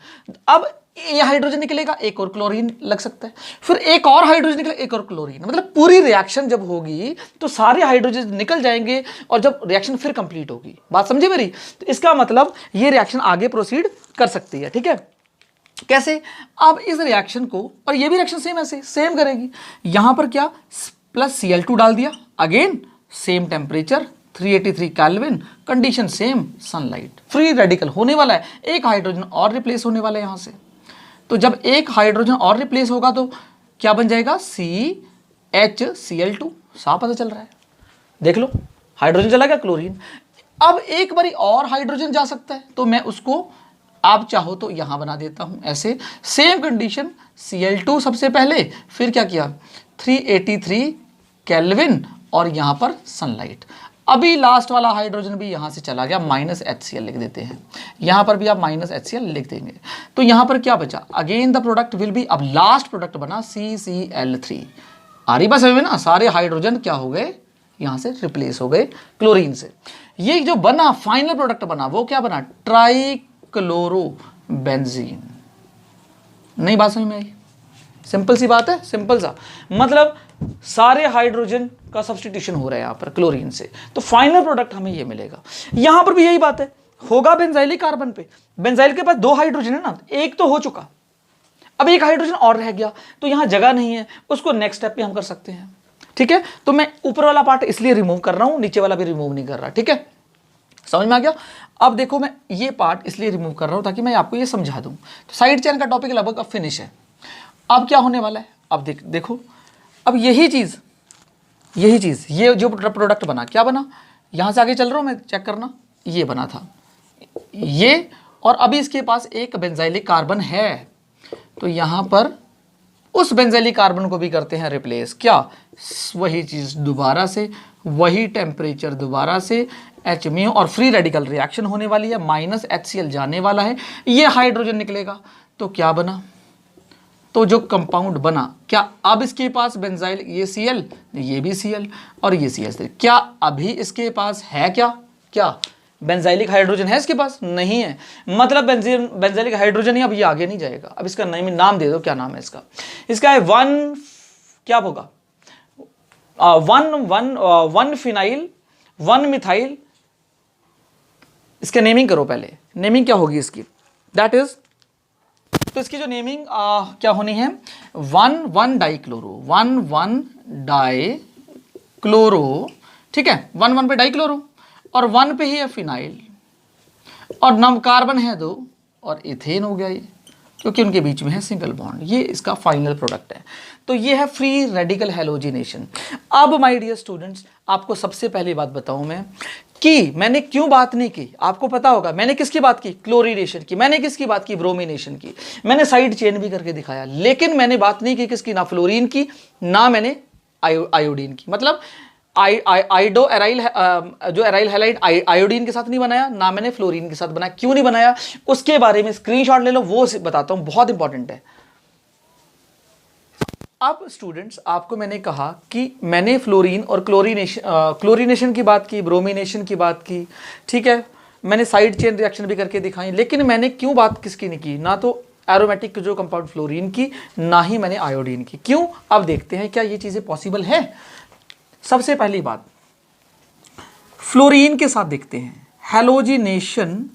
S1: अब ये हाइड्रोजन निकलेगा, एक और क्लोरीन लग सकता है, फिर एक और हाइड्रोजन निकलेगा, एक और क्लोरीन, मतलब पूरी रिएक्शन जब होगी तो सारे हाइड्रोजन निकल जाएंगे और जब रिएक्शन फिर कंप्लीट होगी, बात समझे मेरी। तो इसका मतलब ये रिएक्शन आगे प्रोसीड कर सकती है, ठीक है। कैसे, अब इस रिएक्शन को, और ये भी रिएक्शन सेम ऐसे सेम करेगी, यहां पर क्या, प्लस Cl2 डाल दिया, again same temperature 383 kelvin, condition same, sunlight, free radical होने वाला है, एक हाइड्रोजन और रिप्लेस होने वाला है यहाँ से। तो जब एक हाइड्रोजन और रिप्लेस होगा तो क्या बन जाएगा, CHCl2, साफ पता चल रहा है, देख लो हाइड्रोजन चला गया, क्लोरीन। अब एक बारी और हाइड्रोजन जा सकता है, तो मैं उसको आप चाहो तो यहां बना देता हूं ऐसे, सेम कंडीशन, Cl2 सबसे पहले, फिर क्या किया 383 केल्विन और यहां पर सनलाइट। अभी लास्ट वाला हाइड्रोजन भी यहां से चला गया, -HCl लिख देते हैं, यहां पर भी आप -HCl लिख देंगे। तो यहां पर क्या बचा, again the product will be, अब लास्ट प्रोडक्ट बना CCl3। आ रही बात समझ में ना, सारे हाइड्रोजन क्या हो गए, यहां से रिप्लेस हो गए क्लोरीन से। ये जो बना फाइनल प्रोडक्ट बना वो क्या बना, ट्राइक्लोरोबेंजीन। नई बात समझ में आई, सिंपल सी बात है, सिंपल सा, मतलब सारे हाइड्रोजन का सब्स्टिट्यूशन हो रहा है यहां पर क्लोरीन से, तो फाइनल प्रोडक्ट हमें ये मिलेगा। यहां पर भी यही बात है, होगा बेंजाइलिक कार्बन पे, बेंजाइल के पास 2 हाइड्रोजन है ना, एक तो हो चुका, अब एक हाइड्रोजन और रह गया, तो यहां जगह नहीं है, उसको नेक्स्ट स्टेप पे हम कर सकते हैं, ठीक है। तो मैं ऊपर वाला पार्ट इसलिए रिमूव कर रहा हूं, नीचे वाला भी रिमूव नहीं कर रहा, ठीक है, समझ में आ गया। अब देखो मैं ये पार्ट इसलिए रिमूव कर रहा हूं ताकि मैं आपको ये समझा दूं। तो साइड चेन का टॉपिक लगभग अब फिनिश है। अब क्या होने वाला है, अब देखो अब यही चीज ये जो प्रोडक्ट बना, क्या बना, यहां से आगे चल रहा हूं मैं, चेक करना, ये बना था ये, और अभी इसके पास एक बेंजाइलिक कार्बन है, तो यहां पर उस बेंजाइलिक कार्बन को भी करते हैं रिप्लेस, क्या, वही चीज दोबारा से, वही टेम्परेचर दोबारा से, HMU और फ्री रेडिकल रिएक्शन होने वाली है, -HCl जाने वाला है, ये हाइड्रोजन निकलेगा, तो क्या बना, तो जो कंपाउंड बना, क्या अब इसके पास बेंजाइल, ये Cl, ये भी Cl और ये CH3, क्या अभी इसके पास है, क्या बेंजाइलिक हाइड्रोजन है इसके पास, नहीं है, मतलब बेंजाइलिक हाइड्रोजन ही, अब ये आगे नहीं जाएगा। अब इसका नाम दे दो, क्या नाम है इसका है 1, क्या होगा, 1 फिनाइल 1 मिथाइल, इसके नेमिंग करो पहले, नेमिंग क्या होगी इसकी, दैट इज, तो इसकी जो नेमिंग क्या होनी है, 1 डाइक्लोरो, 1 डाइक्लोरो, ठीक है, 1 पे डाइक्लोरो और 1 पे ही है फिनाइल, और नम कार्बन है 2 और इथेन हो गया ये, क्योंकि उनके बीच में है सिंगल बॉन्ड, ये इसका फाइनल प्रोडक्ट है। तो ये है फ्री रेडिकल हैलोजिनेशन। अब माय डियर स्टूडेंट्स, आपको सबसे पहली बात बताऊं मैं कि मैंने क्यों बात नहीं की, आपको पता होगा मैंने किसकी बात की, क्लोरीनेशन की, मैंने किसकी बात की, ब्रोमिनेशन की, मैंने साइड चेन भी करके दिखाया, लेकिन मैंने बात नहीं की किसकी, ना फ्लोरीन की, ना मैंने आयोडीन की, मतलब आइडो एराइल, जो एराइल हैलाइड आयोडीन के साथ नहीं बनाया, ना मैंने फ्लोरीन के साथ बनाया। क्यों नहीं बनाया, उसके बारे में स्क्रीनशॉट ले लो, वो बताता हूं, बहुत इंपॉर्टेंट है। अब स्टूडेंट्स, आपको मैंने कहा कि मैंने फ्लोरीन और क्लोरीनेशन की बात की, ब्रोमिनेशन की बात की, ठीक है, मैंने साइड चेन रिएक्शन भी करके दिखाई, लेकिन मैंने क्यों बात किसकी नहीं की, ना तो एरोमेटिक जो कंपाउंड फ्लोरीन की, ना ही मैंने आयोडीन की। क्यों, अब देखते हैं क्या ये चीजें पॉसिबल है। सबसे पहली बात, फ्लोरीन के साथ देखते हैं, halogenation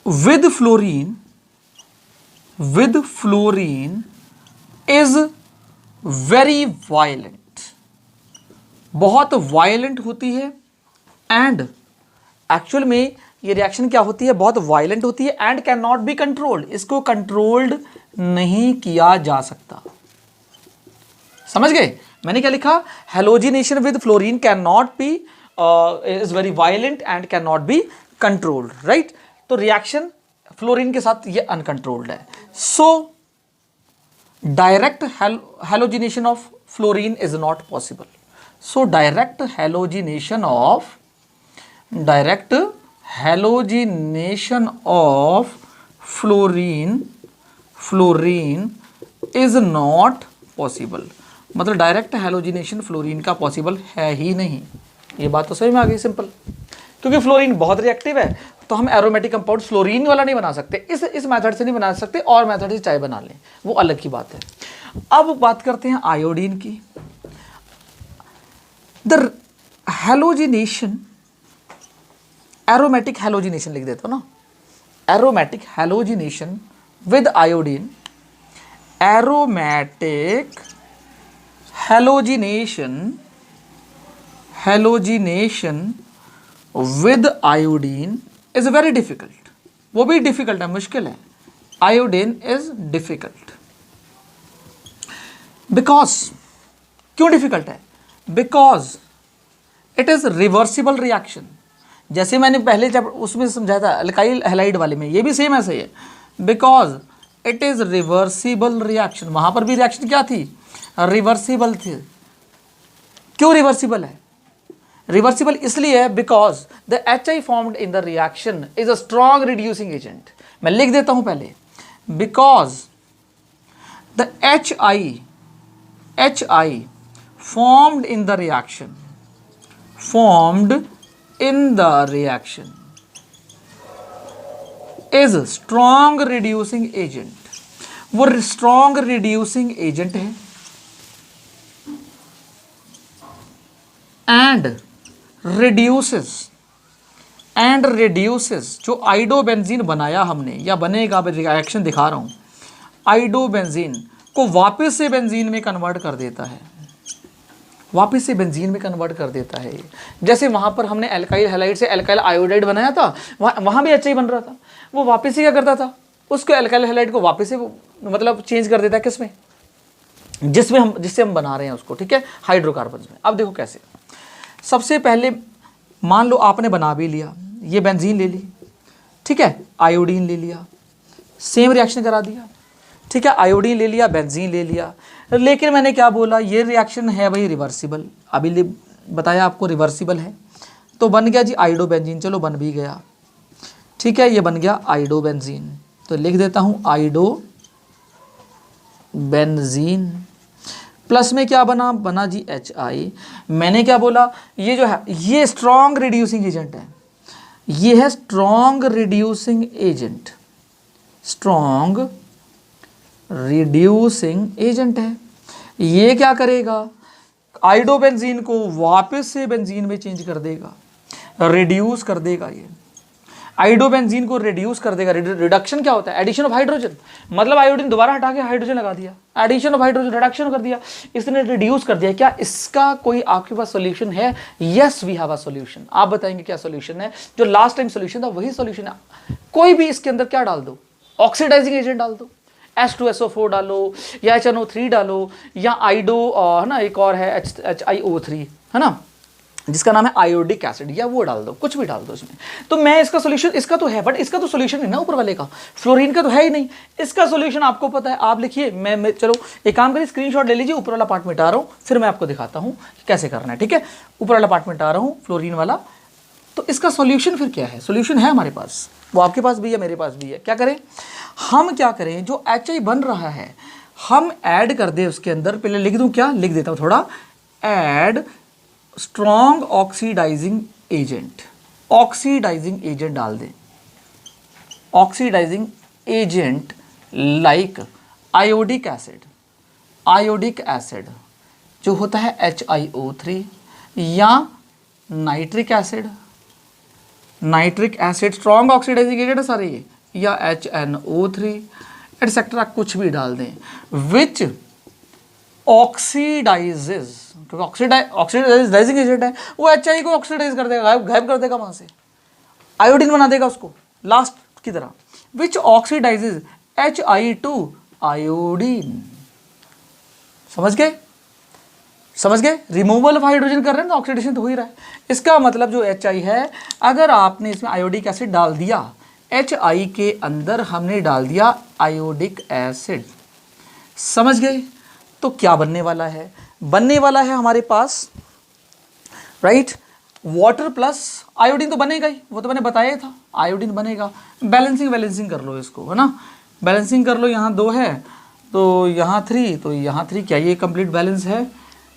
S1: with fluorine is very violent, बहुत वायलेंट होती है, एंड एक्चुअल में ये रिएक्शन क्या होती है, बहुत वायलेंट होती है, and can not be controlled, इसको कंट्रोल्ड नहीं किया जा सकता। समझ गए, मैंने क्या लिखा, halogenation with fluorine can not be, is very violent and can not be controlled, right. तो रिएक्शन फ्लोरीन के साथ ये अनकंट्रोल्ड है, so direct halogenation of fluorine is not possible. So direct halogenation of fluorine is not possible, मतलब direct halogenation fluorine का possible है ही नहीं। ये बात तो समझ में आ गई, सिंपल, क्योंकि फ्लोरीन बहुत रिएक्टिव है, तो हम एरोमेटिक कंपाउंड फ्लोरीन वाला नहीं बना सकते, इस मेथड से नहीं बना सकते, और मेथड से चाहे बना लें, वो अलग की बात है। अब बात करते हैं आयोडीन की। द हैलोजिनेशन, एरोमेटिक हैलोजिनेशन लिख देता हूं ना, aromatic halogenation with iodine, aromatic halogenation with iodine is very difficult, वो भी डिफिकल्ट है, मुश्किल है। आयोडीन इज डिफिकल्ट बिकॉज, क्यों डिफिकल्ट है? Because it is reversible reaction. जैसे मैंने पहले जब उसमें समझाया था अल्काइल हैलाइड वाले में, ये भी सेम ऐसे ही है। Because it is reversible reaction, वहां पर भी रिएक्शन क्या थी? रिवर्सिबल थी। क्यों रिवर्सिबल है? रिवर्सिबल इसलिए है because the HI formed in the reaction is a strong reducing agent. मैं लिख देता हूं पहले, because the HI formed in the reaction is strong reducing agent, वो strong reducing agent है and reduces जो आइडोबेंजीन बनाया हमने या बनेगा, रिएक्शन दिखा रहा हूं, आइडोबेंजीन को वापस से बेंजीन में कन्वर्ट कर देता है, वापस से बेंजीन में कन्वर्ट कर देता है। जैसे वहाँ पर हमने एल्काइल हैलाइड से एल्काइल आयोडाइड बनाया था, वहाँ भी HI बन रहा था, वो वापस से क्या करता था, उसको एल्काइल हैलाइड को वापस से मतलब चेंज कर देता है किसमें, जिससे हम बना रहे हैं उसको, ठीक है, हाइड्रोकार्बन में। अब देखो कैसे। सबसे पहले मान लो आपने बना भी लिया, ये बेंजीन ले ली, ठीक है, आयोडीन ले लिया, सेम रिएक्शन करा दिया, ठीक है, आयोडीन ले लिया, बेंजीन ले लिया, लेकिन मैंने क्या बोला, ये रिएक्शन है भाई रिवर्सिबल, अभी बताया आपको रिवर्सिबल है, तो बन गया जी आइडोबेंजीन, चलो बन भी गया, ठीक है, ये बन गया आइडोबेंजीन, तो लिख देता हूँ आइडोबेंजीन। प्लस में क्या बना जी HI। मैंने क्या बोला, ये जो है ये स्ट्रॉन्ग रिड्यूसिंग एजेंट है, ये है strong reducing agent, strong reducing agent है। ये क्या करेगा, आइडोबेंजीन को वापस से बेंजीन में चेंज कर देगा, रिड्यूस कर देगा, ये आइडोबेंजीन को रिड्यूस कर देगा। रिडक्शन क्या होता है? एडिशन ऑफ हाइड्रोजन, मतलब आयोडीन दोबारा हटा के हाइड्रोजन लगा दिया, एडिशन ऑफ हाइड्रोजन, रिडक्शन कर दिया, इसने रिड्यूस कर दिया। क्या इसका कोई आपके पास सॉल्यूशन है? Yes we have a solution. आप बताएंगे क्या सॉल्यूशन है? जो लास्ट टाइम सॉल्यूशन था वही सॉल्यूशन है। कोई भी इसके अंदर क्या डाल दो, ऑक्सीडाइजिंग एजेंट डाल दो, H2SO4 डालो या HNO3 डालो या आइडो है ना, एक और है HIO3 है ना, जिसका नाम है आयोडिक एसिड, या वो डाल दो, कुछ भी डाल दो इसमें। तो मैं इसका सॉल्यूशन, इसका तो है बट इसका तो सॉल्यूशन है ना ऊपर वाले का, फ्लोरीन का तो है ही नहीं। इसका सॉल्यूशन आपको पता है, आप लिखिए। मैं चलो एक काम करिए, स्क्रीनशॉट ले लीजिए, ऊपर वाला पार्ट मिटा रहा हूँ, फिर मैं आपको दिखाता हूँ कि कैसे करना है, ठीक है। ऊपर वाला पार्ट मिटा रहा हूँ, फ्लोरीन वाला। तो इसका सॉल्यूशन फिर क्या है? सॉल्यूशन है हमारे पास, वो आपके पास भी है, मेरे पास भी है। क्या करें हम, क्या करें, जो HI बन रहा है हम ऐड कर दे उसके अंदर। पहले लिख दूं, क्या लिख देता हूं थोड़ा, add strong oxidising agent, oxidising agent डाल दें, oxidising agent like iodic acid, iodic acid जो होता है HiO3, या nitric acid, nitric acid strong oxidising agent है सारे ये, या HNO3 एटसेट्रा, कुछ भी डाल दें, विच ऑक्सीडाइजेज, क्योंकि ऑक्सीडाइजिंग एजेंट है, वो HI को ऑक्सीडाइज कर देगा, गायब कर देगा वहां से, आयोडीन बना देगा उसको लास्ट की तरह, विच ऑक्सीडाइजेज HI2 आयोडीन। समझ गए? समझ गए? रिमूवल ऑफ हाइड्रोजन कर रहे हैं ना, ऑक्सीडेशन तो हो ही रहा है। इसका मतलब जो HI है, अगर आपने इसमें आयोडिक एसिड डाल दिया, HI के अंदर हमने डाल दिया आयोडिक एसिड, समझ गए? तो क्या बनने वाला है? बनने वाला है हमारे पास, राइट, वाटर प्लस आयोडीन तो बनेगा ही, वो तो मैंने बताया था, आयोडीन बनेगा। बैलेंसिंग कर लो इसको, है ना, बैलेंसिंग कर लो। यहाँ 2 है तो यहाँ 3, तो यहाँ 3, क्या ये कंप्लीट बैलेंस है?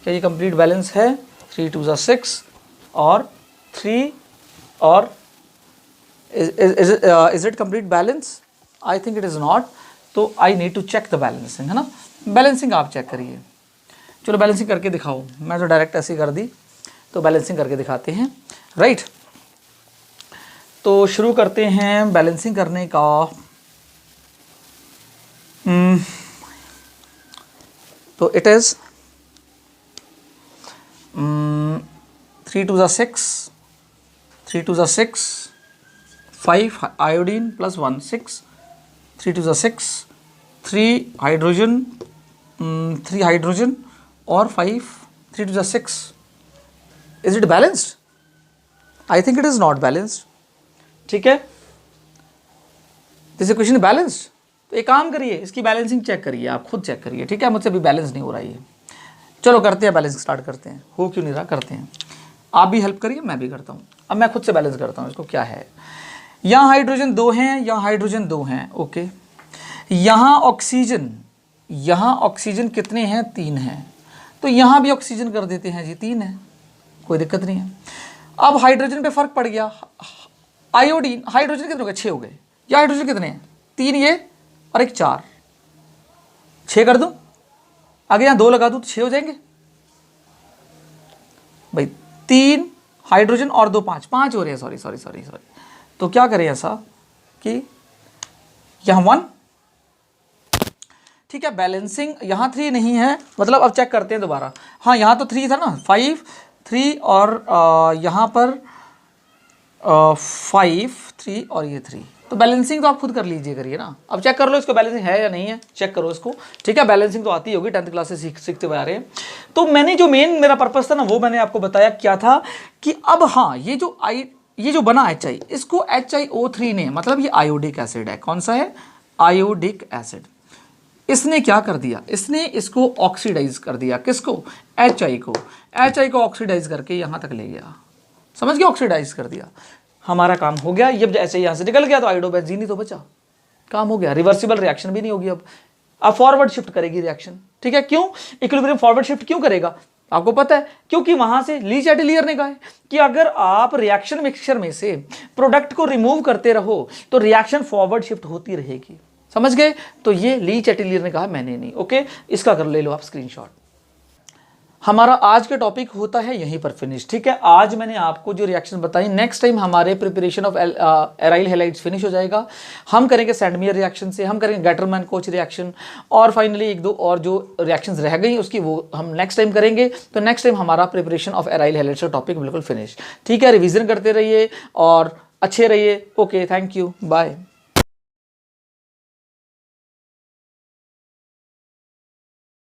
S1: क्या ये कंप्लीट बैलेंस है? 3 2 6 और 3 और is it complete balance? I think it is not, तो I need to check the balancing, है ना। बैलेंसिंग आप चेक करिए, चलो बैलेंसिंग करके दिखाओ। मैं तो डायरेक्ट ऐसे कर दी, तो बैलेंसिंग करके दिखाते हैं, राइट। तो शुरू करते हैं बैलेंसिंग करने का। तो it is 3 2 6, 3 2 6, 5 iodine plus 1 6, 3 2 6, 3 hydrogen, 3 hydrogen और 5, 3 2 6. Is it balanced? I think it is not balanced. ठीक है, दिस इक्वेशन बैलेंस्ड. तो एक काम करिए, इसकी बैलेंसिंग चेक करिए, आप खुद चेक करिए. ठीक है, मुझसे अभी बैलेंस नहीं हो रहा है. चलो करते हैं, बैलेंस स्टार्ट करते हैं. हो क्यों नहीं रहा, करते हैं. आप भी हेल्प करिए, मैं भी करता हूँ. अब मैं खुद से बैलेंस करता हूँ इसको. क्या है, यहाँ हाइड्रोजन 2 हैं, यहाँ हाइड्रोजन 2 हैं. ओके, यहाँ ऑक्सीजन कितने हैं, 3 हैं. तो यहाँ भी ऑक्सीजन कर देते हैं जी, 3 है, कोई दिक्कत नहीं है. अब हाइड्रोजन पे फर्क पड़ गया. आयोडीन, हाइड्रोजन कितने हो गए, 6 हो गए. या हाइड्रोजन कितने हैं, 3 ये और एक 4, 6 कर दूं. आगे यहाँ 2 लगा दूं तो 6 हो जाएंगे भाई. 3 हाइड्रोजन और 2 5 हो रहे हैं. सॉरी. तो क्या करें ऐसा कि यहाँ 1. ठीक है, बैलेंसिंग यहाँ 3 नहीं है, मतलब अब चेक करते हैं दोबारा. हाँ, यहाँ तो 3 था ना, 5 3 और यहाँ पर 5 3 और ये 3. तो बैलेंसिंग तो आप खुद कर लीजिए, करिए ना. अब चेक कर लो इसको, बैलेंसिंग है या नहीं है, चेक करो इसको. ठीक है, बैलेंसिंग तो आती होगी, 10th क्लास से सीखते हुए आ रहे हैं. तो मैंने जो मेरा पर्पस था ना, वो मैंने आपको बताया क्या था कि अब हाँ, ये जो बना HI, इसको HiO3 ने, मतलब ये आयोडिक एसिड है. कौन सा है, आयोडिक एसिड. इसने क्या कर दिया, इसने इसको ऑक्सीडाइज कर दिया. किसको, HI को ऑक्सीडाइज करके यहाँ तक ले गया. समझ गए, ऑक्सीडाइज कर दिया. हमारा काम हो गया. ये जैसे यहाँ से निकल गया तो आयोडोबेंजीन ही तो बचा, काम हो गया. रिवर्सिबल रिएक्शन भी नहीं होगी. अब फॉरवर्ड शिफ्ट करेगी रिएक्शन. ठीक है, क्यों इक्विलिब्रियम फॉरवर्ड शिफ्ट क्यों करेगा, आपको पता है, क्योंकि वहां से ली चैटेलियर ने कहा है कि अगर आप रिएक्शन मिक्सचर में से प्रोडक्ट को रिमूव करते रहो तो रिएक्शन फॉरवर्ड शिफ्ट होती रहेगी. समझ गए. तो ये ली चैटेलियर ने कहा, मैंने नहीं. ओके, इसका कर ले लो आप स्क्रीनशॉट. हमारा आज का टॉपिक होता है यहीं पर फिनिश. ठीक है, आज मैंने आपको जो रिएक्शन बताई, नेक्स्ट टाइम हमारे preparation of aryl halides finish हो जाएगा. हम करेंगे सैंडमियर रिएक्शन से, हम करेंगे गैटरमैन कोच रिएक्शन, और फाइनली 1-2 और जो रिएक्शंस रह गई उसकी वो हम नेक्स्ट टाइम करेंगे. तो नेक्स्ट टाइम हमारा प्रिपरेशन ऑफ एराइल हैलाइड्स का टॉपिक बिल्कुल फिनिश. ठीक है, रिविजन करते रहिए और अच्छे रहिए. Okay, thank you, bye.